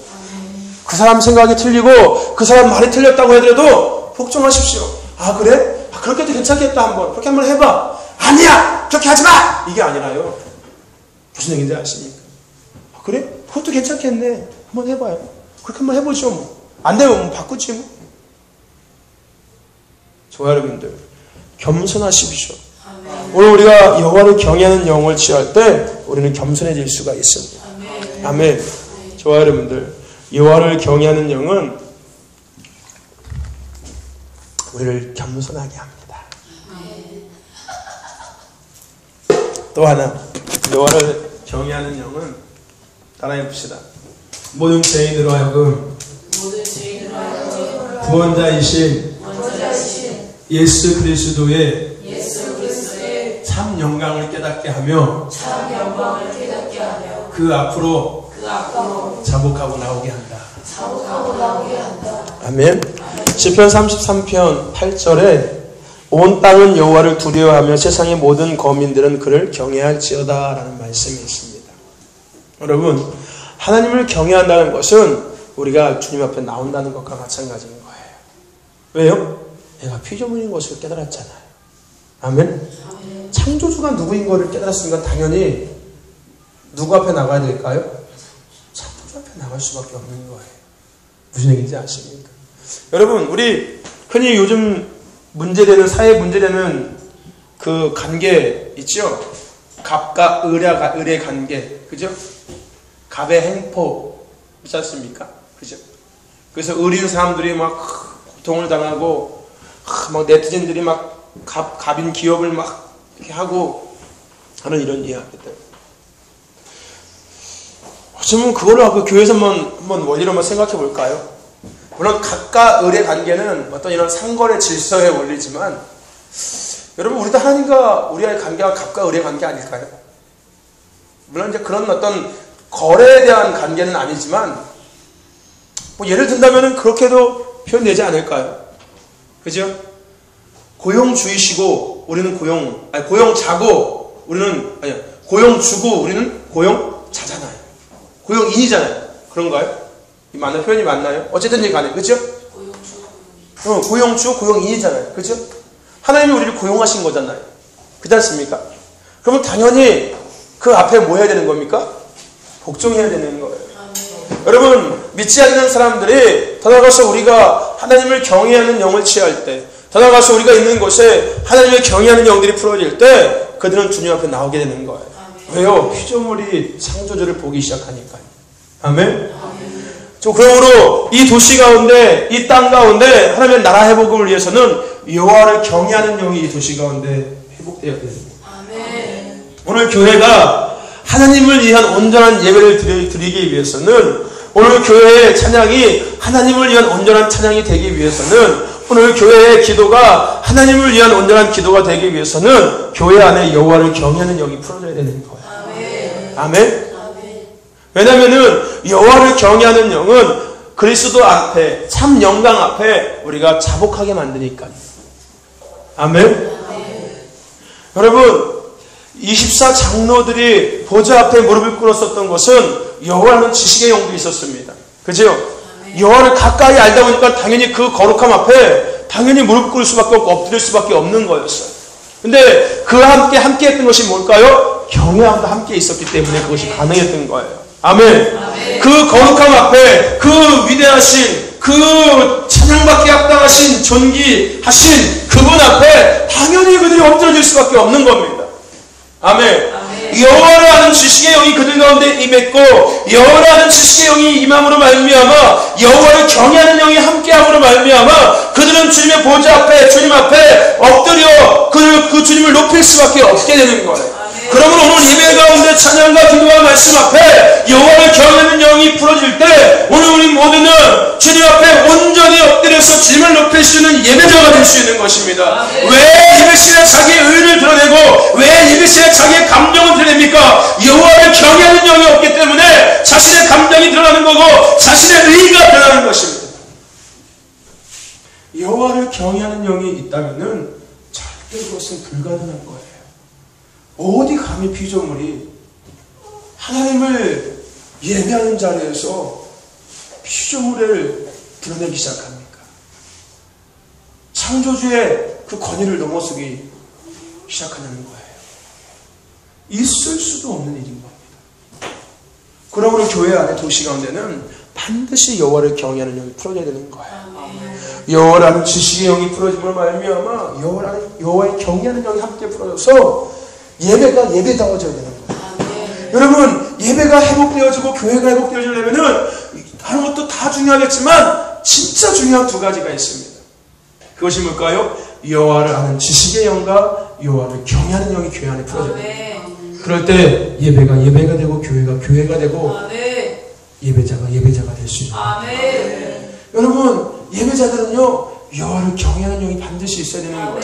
그 사람 생각이 틀리고 그 사람 말이 틀렸다고 하더라도 복종하십시오. 아 그래? 아, 그렇게 해도 괜찮겠다. 한번 그렇게 한번 해봐. 아니야 그렇게 하지 마. 이게 아니라요. 무슨 얘기인지 아십니까? 아, 그래? 그것도 괜찮겠네. 한번 해봐요. 그렇게 한번 해보죠. 뭐. 안 되면 뭐 바꾸지 뭐. 저와 여러분들 겸손하십시오. 오늘 우리가 여호와를 경외하는 영을 취할 때 우리는 겸손해질 수가 있습니다. 아멘. 저와 여러분들 여호와를 경외하는 영은 우리를 겸손하게 합니다. 또 하나 여호와를 경외하는 영은 따라해 봅시다. 모든 죄인으로 하여금 구원자이신 예수 그리스도의 참 영광을 깨닫게 하며 그 앞으로 자복하고 나오게 한다. 아멘. 시편 33편 8절에 온 땅은 여호와를 두려워하며 세상의 모든 거민들은 그를 경외할지어다 라는 말씀이 있습니다. 여러분, 하나님을 경외한다는 것은 우리가 주님 앞에 나온다는 것과 마찬가지인 거예요. 왜요? 내가 피조물인 것을 깨달았잖아요. 아멘. 창조주가 누구인 것을 깨달았으니까 당연히 누구 앞에 나가야 될까요? 창조주 앞에 나갈 수밖에 없는 거예요. 무슨 얘기인지 아십니까? 여러분, 우리 흔히 요즘 문제되는, 사회 문제되는 그 관계 있죠? 갑과 을의 관계. 그죠? 갑의 행포. 그렇지 않습니까? 그죠? 그래서 을인 사람들이 막 고통을 당하고, 막 네티즌들이 막 갑인 기업을 막 이렇게 하고 하는 이런 이야기들. 어쩌면 그거를 그 교회에서 한번 원리로 한번 생각해 볼까요? 물론 갑과 을의 관계는 어떤 이런 상거래 질서의 원리지만, 여러분, 우리도 하나님과 우리의 관계가 갑과 을의 관계 아닐까요? 물론 이제 그런 어떤 거래에 대한 관계는 아니지만, 뭐 예를 든다면 그렇게도 표현되지 않을까요? 그죠? 고용주이시고 우리는 고용자고 우리는 고용주고 우리는 고용자잖아요. 고용인이잖아요. 그런가요? 이 맞는 표현이 맞나요? 어쨌든 간에 그렇죠? 고용주, 고용인이잖아요. 그렇죠? 하나님이 우리를 고용하신 거잖아요. 그렇지 않습니까? 그러면 당연히 그 앞에 뭐 해야 되는 겁니까? 복종해야 되는 거예요. 여러분, 믿지 않는 사람들이 더 나아가서 우리가 하나님을 경외하는 영을 취할 때, 더 나아가서 우리가 있는 곳에 하나님을 경외하는 영들이 풀어질 때 그들은 주님 앞에 나오게 되는 거예요. 왜요? 피조물이 창조주를 보기 시작하니까요. 아멘? 그러므로 이 도시 가운데, 이 땅 가운데 하나님의 나라 회복을 위해서는 여호와를 경외하는 영이 이 도시 가운데 회복되어야 됩니다. 오늘 교회가 하나님을 위한 온전한 예배를 드리기 위해서는, 오늘 교회의 찬양이 하나님을 위한 온전한 찬양이 되기 위해서는, 오늘 교회의 기도가 하나님을 위한 온전한 기도가 되기 위해서는 교회 안에 여호와를 경외하는 영이 풀어져야 되는 거예요. 아멘? 왜냐하면은 여호와를 경외하는 영은 그리스도 앞에, 참 영광 앞에 우리가 자복하게 만드니까요. 아멘? 여러분, 24장로들이 보좌 앞에 무릎을 꿇었었던 것은 여호와는 지식의 영도 있었습니다. 그죠? 여호와를 가까이 알다 보니까 당연히 그 거룩함 앞에 당연히 무릎 꿇을 수밖에 없고 엎드릴 수밖에 없는 거였어요. 근데 그와 함께 했던 것이 뭘까요? 경외함도 함께 있었기 때문에 그것이 가능했던 거예요. 아멘. 그 거룩함 앞에, 그 위대하신, 그 찬양받기 합당하신, 존귀하신 그분 앞에 당연히 그들이 엎드려질 수밖에 없는 겁니다. 아멘. 여호와를 아는 지식의 영이 그들 가운데 임했고, 여호와를 아는 지식의 영이 임함으로 말미암아, 여호와를 경외하는 영이 함께함으로 말미암아 그들은 주님의 보좌 앞에, 주님 앞에 엎드려 그 주님을 높일 수밖에 없게 되는 거예요. 그러면 오늘 예배 가운데 찬양과 기도와 말씀 앞에 여호와를 경외하는 영이 풀어질 때 오늘 우리 모두는 주님 앞에 온전히 엎드려서 주님을 높일 수 있는 예배자가 될 수 있는 것입니다. 왜 예배 시간에 자기의 의를 드러내고 왜 예배 시간에 자기의 감정을 드러냅니까? 여호와를 경외하는 영이 없기 때문에 자신의 감정이 드러나는 거고 자신의 의가 드러나는 것입니다. 여호와를 경외하는 영이 있다면은 절대 그것은 불가능한 거예요. 어디 감히 피조물이 하나님을 예배하는 자리에서 피조물을 드러내기 시작합니까? 창조주의 그 권위를 넘어서기 시작하는 거예요. 있을 수도 없는 일인 겁니다. 그러므로 교회 안에 도시 가운데는 반드시 여호와를 경외하는 영이 풀어져야 되는 거예요. 여호와라는 지식의 영이 풀어짐으로 말미암아 여호와의 경외하는 영이 함께 풀어져서 예배가 예배다워져야 되는 거예요. 여러분, 예배가 회복되어지고 교회가 회복되어지려면은 다른 것도 다 중요하겠지만 진짜 중요한 두 가지가 있습니다. 그것이 뭘까요? 여호와를 아는 지식의 영과 여호와를 경외하는 영이 교회 안에 풀어져야 됩니다. 그럴 때 예배가 예배가 되고 교회가 되고 예배자가 될 수 있는 거예요. 여러분, 예배자들은요 여호와를 경외하는 영이 반드시 있어야 되는 거예요.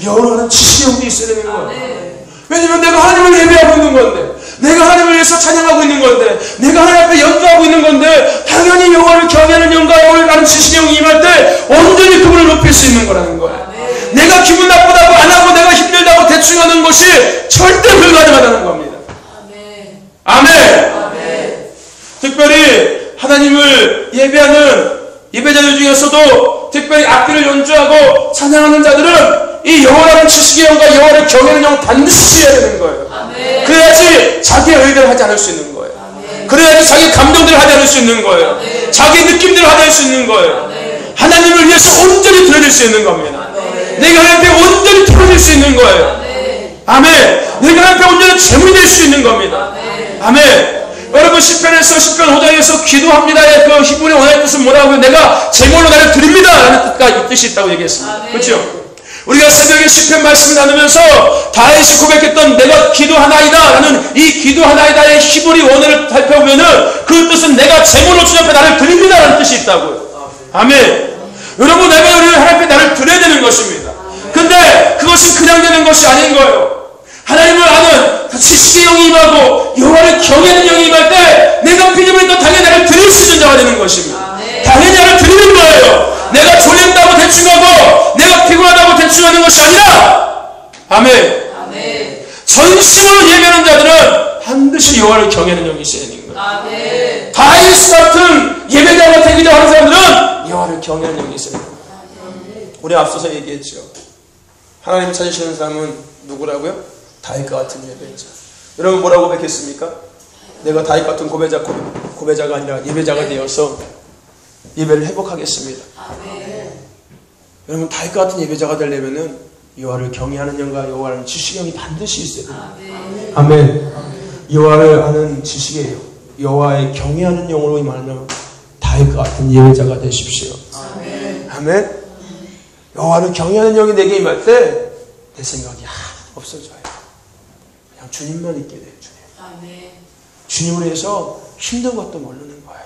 여호와를 아는 지식의 영도 있어야 되는 거예요. 왜냐면 내가 하나님을 예배하고 있는 건데, 내가 하나님을 위해서 찬양하고 있는 건데, 내가 하나님 앞에 연주하고 있는 건데, 당연히 여호와를 경외하는 영과 여호와를 아는 지식의 영이 임할 때 온전히 그분을 높일 수 있는 거라는 거예요. 내가 기분 나쁘다고 안 하고 내가 힘들다고 대충 하는 것이 절대 불가능하다는 겁니다. 아멘. 특별히 하나님을 예배하는 예배자들 중에서도 특별히 악기를 연주하고 찬양하는 자들은 이 여호와라는 지식의 영과 여호와를 경외하는 영을 반드시 해야 되는 거예요. 그래야지 자기의 의대를 하지 않을 수 있는 거예요. 그래야지 자기 감정들을 하지 않을 수 있는 거예요. 자기 느낌들을 하지 않을 수 있는 거예요. 하나님을 위해서 온전히 드려질 수 있는 겁니다. 내가 하나님 앞에 온전히 틀어질 수 있는 거예요. 아멘. 내가 하나님 앞에 온전히 제물이 될 수 있는 겁니다. 아멘. 여러분, 시편에서 5장에서 기도합니다의 그 히브리 원어의 뜻은 뭐라고 하면 내가 제물로 나를 드립니다 라는 뜻이 있다고 얘기했습니다. 그렇죠? 우리가 새벽에 시편 말씀을 나누면서 다윗이 고백했던 내가 기도하나이다 라는 이 기도하나이다의 히브리 원어를 살펴보면은 그 뜻은 내가 제물로 주님 앞에 나를 드립니다 라는 뜻이 있다고요. 아멘. 여러분, 내가 하나님 앞에 나를 드려야 되는 것입니다. 근데 그것이 그냥 되는 것이 아닌 거예요. 하나님을 아는 지식의 영이 임하고 여호와를 경외하는 영이 임할 때 내가 피조물이니까 당연히 나를 드릴 수 있는 자가 되는 것입니다. 당연히 나를 드리는 거예요. 내가 졸린다고 대충하고 내가 피곤하다고 대충하는 것이 아니라 아멘. 아멘. 전심으로 예배하는 자들은 반드시 여호와를 경외하는 영이 있어야 되는 거예요. 아멘. 다윗 같은 예배자가 되기도 하는 사람들은 여호와를 경외하는 영이 있어야 돼요. 우리 앞서서 얘기했죠. 하나님을 찾으시는 사람은 누구라고요? 다윗과 같은 예배자. 여러분 뭐라고 고백했습니까? 내가 다윗 같은 고배자가 아니라 예배자가 되어서 예배를 회복하겠습니다. 아멘. 여러분 다윗과 같은 예배자가 되려면은 여호와를 경외하는 영과 여호와를 아는 지식의 영이 반드시 있어야 됩니다. 아멘. 아멘. 여호와를 아는 지식의 영, 여호와의 경외하는 영으로 임하면 다윗과 같은 예배자가 되십시오. 아멘. 아멘. 여호와를 경외하는 영이 내게 임할 때 내 생각이 없어져요. 그냥 주님만 있게 돼요. 주님. 아멘. 주님을 위해서 힘든 것도 모르는 거예요.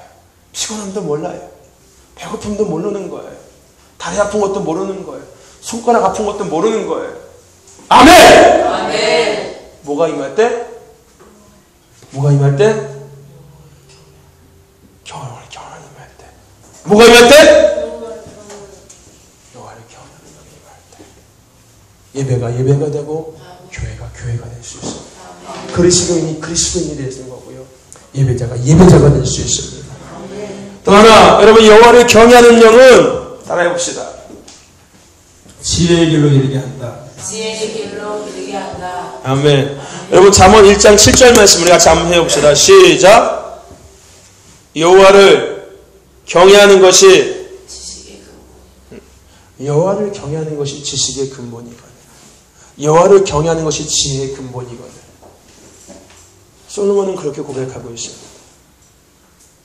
피곤함도 몰라요. 배고픔도 모르는 거예요. 다리 아픈 것도 모르는 거예요. 손가락 아픈 것도 모르는 거예요. 아멘! 아멘. 뭐가 임할 때? 뭐가 임할 때? 경외하는 임할 때. 뭐가 임할 때? 여호와를 경외하는 영이 임할 때. 예배가 예배가 되고 교회가 교회가 될 수 있습니다. 그리스도인이 그리스도인이 되는 거고요. 예배자가 예배자가 될 수 있습니다. 또 하나, 여러분 여호와를 경외하는 영은 따라해 봅시다. 지혜의 길로 이르게 한다. 지혜의 길로 이르게 한다. 아멘. 여러분 잠언 1장 7절 말씀 우리 같이 한번 해봅시다. 시작. 여호와를 경외하는 것이 지식의 근본. 여호와를 경외하는 것이 지식의 근본이거든. 여호와를 경외하는 것이 지혜의 근본이거든. 솔로몬은 그렇게 고백하고 있습니다.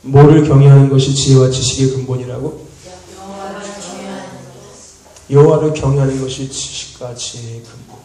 뭐를 경외하는 것이 지혜와 지식의 근본이라고? 여호와를 경외하는 것. 여호와를 경외하는 것이 지식과 지혜의 근본.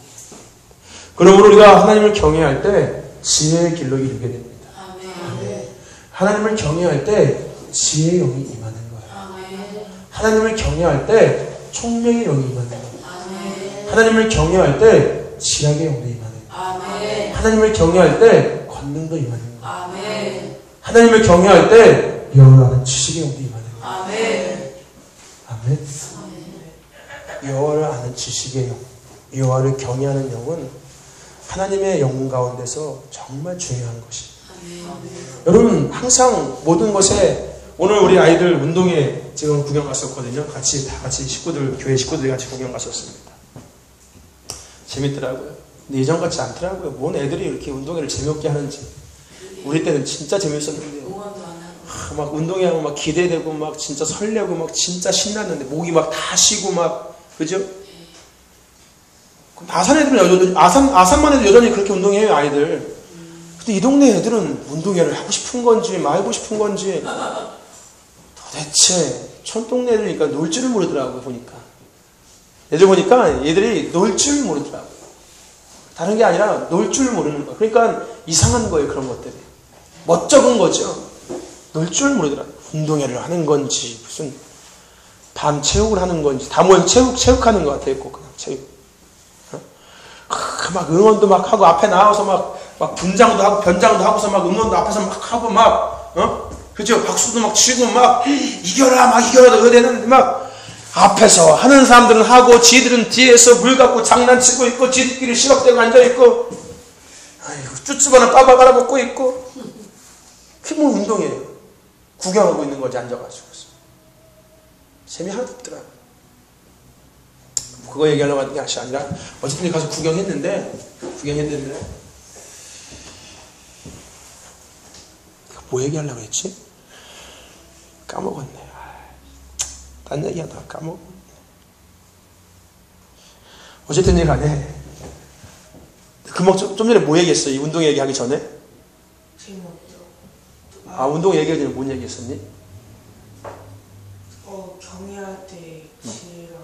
그러므로 우리가 하나님을 경외할 때 지혜의 길로 이르게 됩니다. 아멘. 하나님을 경외할 때 지혜의 영이 임하는 거예요. 아멘. 하나님을 경외할 때 총명의 영이 임하는 거예요. 아멘. 하나님을 경외할 때 지략의 영도 임하는 거예요. 아멘. 하나님을 경외할 때 권능도 임하는 거예요. 아멘. 하나님을 경외할 때 여호와는 지식의 영도 임하는 거예요. 아멘. 아멘. 여호와를 아는 지식의 영, 여호와를 경외하는 영은 하나님의 영 가운데서 정말 중요한 것입니다. 여러분 항상 모든 것에 오늘 우리 아이들 운동회 지금 구경 갔었거든요. 다 같이 식구들 교회 식구들이 같이 구경 갔었습니다. 재밌더라고요. 근데 예전 같지 않더라고요. 뭔 애들이 이렇게 운동회를 재미없게 하는지. 우리 때는 진짜 재밌었는데요. 응원도 안 하고. 막 운동회하고 막 기대되고 막 진짜 설레고 막 진짜 신났는데 목이 막 다 쉬고 막 그죠? 아산 애들은 아산만 해도 여전히 그렇게 운동해요 아이들. 근데 이 동네 애들은 운동회를 하고 싶은 건지 말고 싶은 건지 도대체 촌동네 애들이니까 놀 줄을 모르더라고요. 보니까 애들 보니까 얘들이 놀 줄 모르더라고요. 다른 게 아니라 놀 줄 모르는 거예요. 그러니까 이상한 거예요. 그런 것들이 멋쩍은 거죠. 놀 줄 모르더라고요. 운동회를 하는 건지 무슨 밤 체육을 하는 건지 다 모여서 체육하는 것 같아요. 꼭 그냥 체육. 막 응원도 막 하고 앞에 나와서 막 분장도 하고 변장도 하고서 막 응원도 앞에서 막 하고 막 그죠? 박수도 막 치고 막 이겨라 막 이겨라 그러는데 막 앞에서 하는 사람들은 하고 지들은 뒤에서 물 갖고 장난치고 있고 지들끼리 시럽대고 앉아있고 아이고 쭈쭈바나 빠박 알아먹고 있고 그게 뭐 운동이에요. 구경하고 있는 거지 앉아가지고 재미 하나도 없더라. 그거 얘기하려고 하는 게 아니라 어쨌든 가서 구경했는데 뭐 얘기하려고 했지? 까먹었네. 딴 얘기하다가 까먹었네. 어쨌든 간에 금방 좀 전에 뭐 얘기했어? 이 운동 얘기하기 전에? 아 운동 얘기하기 전에 뭔 얘기했었니? 경의할 때 지혜랑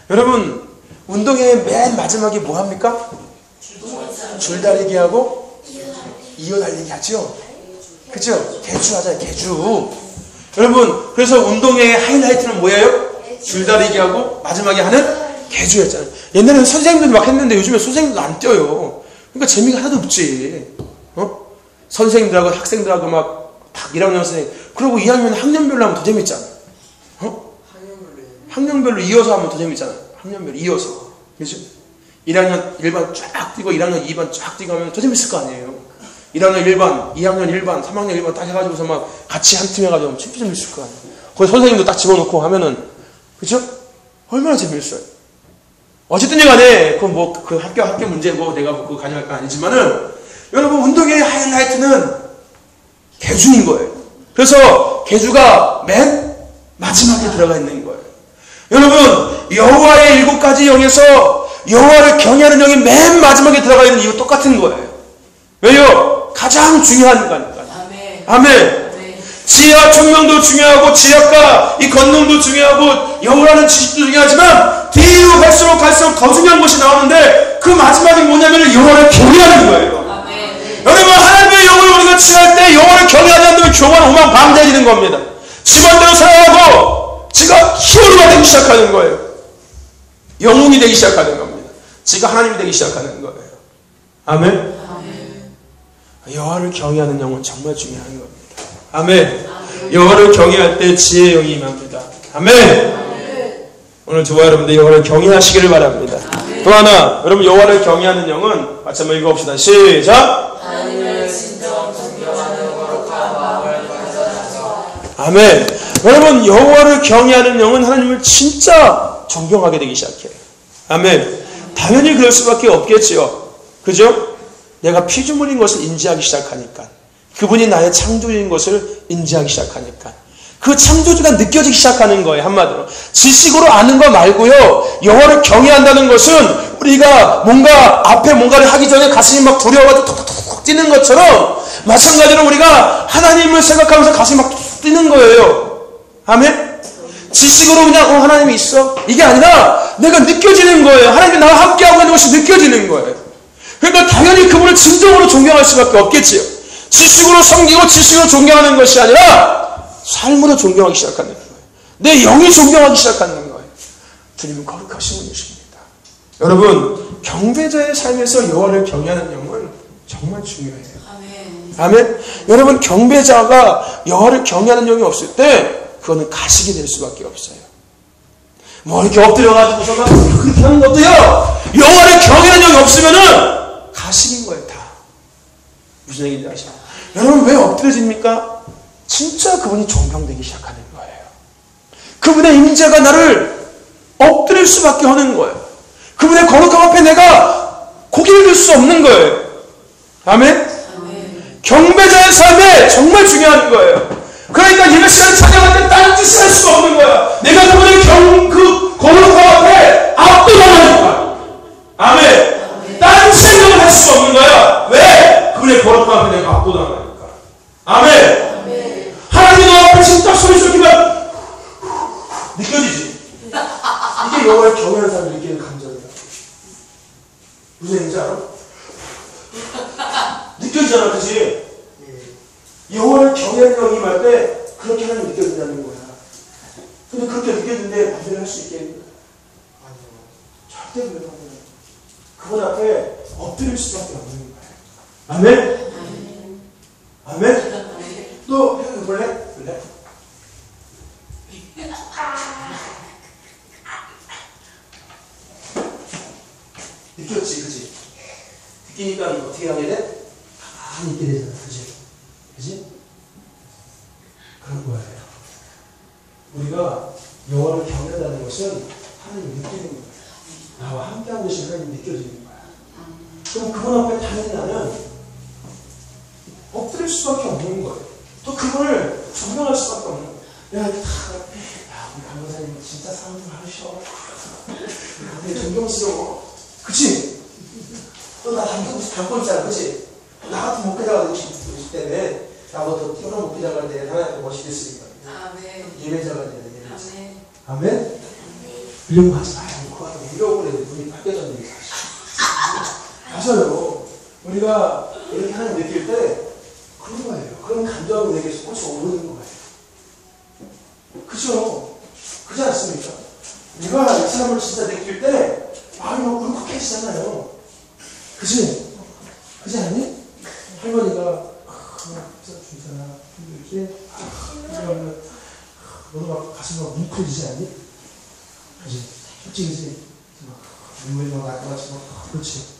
여러분 운동회 맨 마지막에 뭐 합니까? 줄다리기 하고 이어달리기 하죠. 그죠? 개주 하잖아요. 개주. 여러분 그래서 운동회의 하이라이트는 뭐예요? 줄다리기 하고 마지막에 하는 개주였잖아요. 옛날에는 선생님들이 막 했는데 요즘에 선생님도 안 뛰어요. 그러니까 재미가 하나도 없지. 선생님들하고 학생들하고 막 1학년 선생님 그리고 2학년 학년별로 하면 더 재밌잖아. 학년별로 이어서 하면 더 재밌잖아요. 학년별로 이어서. 그죠? 1학년 1반 쫙 뛰고 1학년 2반 쫙 뛰고 하면 더 재밌을 거 아니에요. 1학년 1반, 2학년 1반, 3학년 1반 딱 해가지고서 막 같이 한 팀 해가지고 진짜 재밌을 거 아니에요. 거기 선생님도 딱 집어넣고 하면은, 그죠? 얼마나 재밌어요. 어쨌든 간에, 그 학교 문제고 내가 그거 가져갈 건 아니지만은, 여러분, 운동의 하이라이트는 개주인 거예요. 그래서 개주가 맨 마지막에 들어가 있는 거예요. 여러분, 여호와의 7가지 영에서 여호와를 경외하는 영이 맨 마지막에 들어가 있는 이유 똑같은 거예요. 왜요? 가장 중요한 거니까. 아멘. 지혜와 총명도 중요하고 지략과 이 권능도 중요하고 여호와라는 지식도 중요하지만 뒤로 갈수록 더 중요한 것이 나오는데 그 마지막이 뭐냐면 여호와를 경외하는 거예요. 여러분, 하나님의 영을 우리가 취할 때 영혼을 경외하지 않으면 교만 오만 방대해지는 겁니다. 집안대로 살아가고 지가 히어로가 되기 시작하는 거예요. 영웅이 되기 시작하는 겁니다. 지가 하나님이 되기 시작하는 거예요. 아멘. 여호와를 경외하는 영은 정말 중요한 겁니다. 아멘. 여호와를 경외할 때 지혜의 영이 임합니다. 아멘. 오늘 저와 여러분들 여호와를 경외하시기를 바랍니다. 또 하나, 여러분 여호와를 경외하는 영은 같이 한번 읽어봅시다. 시작. 하나님을 진정 존경하는 거룩한 마음을 가져다서. 아멘. 여러분 여호와를 경외하는 영은 하나님을 진짜 존경하게 되기 시작해요. 아멘. 당연히 그럴 수밖에 없겠지요. 그죠? 내가 피조물인 것을 인지하기 시작하니까, 그분이 나의 창조주인 것을 인지하기 시작하니까 그 창조주가 느껴지기 시작하는 거예요. 한마디로 지식으로 아는 거 말고요, 여호와를 경외한다는 것은 우리가 뭔가 앞에 뭔가를 하기 전에 가슴이 막 두려워가지고 톡톡톡 뛰는 것처럼 마찬가지로 우리가 하나님을 생각하면서 가슴이 막 뛰는 거예요. 아멘. 지식으로 그냥 하나님이 있어 이게 아니라 내가 느껴지는 거예요. 하나님이 나와 함께하고 있는 것이 느껴지는 거예요. 그러니까 당연히 그분을 진정으로 존경할 수밖에 없겠지요. 지식으로 섬기고 지식으로 존경하는 것이 아니라 삶으로 존경하기 시작하는 거예요. 내 영이 존경하기 시작하는 거예요. 주님은 거룩하신 분이십니다. 여러분, 경배자의 삶에서 여호와를 경외하는 영은 정말 중요해요. 아멘. 여러분, 경배자가 여호와를 경외하는 영이 없을 때 그거는 가식이 될 수밖에 없어요. 뭐 이렇게 엎드려가지고서 막 그렇게 하는 것도요, 여호와를 경외하는 영이 없으면은 가식인 거예요, 다. 무슨 얘기인지 아시죠? 여러분, 왜 엎드려집니까? 진짜 그분이 존경되기 시작하는 거예요. 그분의 임재가 나를 엎드릴 수밖에 하는 거예요. 그분의 거룩함 앞에 내가 고개를 들 수 없는 거예요. 아멘? 경배자의 삶에 정말 중요한 거예요. 그러니까 예배 시간에 찬양할 때 딴 짓을 할 수가 없는 거야. 내가 그분의 그 거룩함 앞에 압도당하니까. 아멘. 딴 생각을 할 수가 없는 거야. 왜? 그분의 거룩함 앞에 내가 압도당하니까. 아멘. 하나님 너 앞에 지금 딱 소리 쏘기만 느껴지지? 이게 여호와를 경외하는 사람이 느끼는 감정이야. 무슨 얘기인지 알아? 느껴지잖아, 그치? 여호와를 경외하는 영이 임할 때 그렇게 하나님 느껴진다는 거야. 근데 그렇게 느껴지는데 반대를 할 수 있겠니? 절대 그러면 그분 앞에 엎드릴 수밖에 없는 거야. 아멘? 아멘? 또 해도 볼래? 볼래? 느꼈지, 그치? 느끼니까 어떻게 하게 돼? 가만히 있게 되잖아, 그치? 그치? 그런 거예요. 우리가 여호와를 경외한다는 것은 하나님이 느끼는 거예요. 나와 함께하고 계신 하나님이 느껴지는 거야. 그럼 그분 앞에 당연히 나는 엎드릴 수밖에 없는 거예요. 또 그분을 존경할 수밖에 없는 거예요. 우리 강사님 진짜 사람 좀 하셔. 되게 존경스러워. 그치? 또 나 담고 있잖아, 그치? 나 같은 목회자가 되고 싶기 때문에 나보다 더 뛰어난 목회자가 될 때 하나님께 멋있게 쓰니까. 예배자가 돼야 돼, 예배자. 아멘? 이런 거 하지 마요. 그거 하다 이러고 그래. 눈이 빨개졌는데. 맞아요. 우리가 이렇게 하나님 느낄 때 그런 거예요. 그런 감정이 내게 솟아 오르는 거예요. 그죠? 그렇지 않습니까? 우리가 이 사람을 진짜 느낄 때 마음이 막 울컥해지잖아요. 그치? 그치 않니? 할머니가 주잖아. 이렇게 너도 막 가슴이 막 뭉클해지지 않니? 그지? 솔직히지? 눈물이 막 날 것 같지? 그렇지.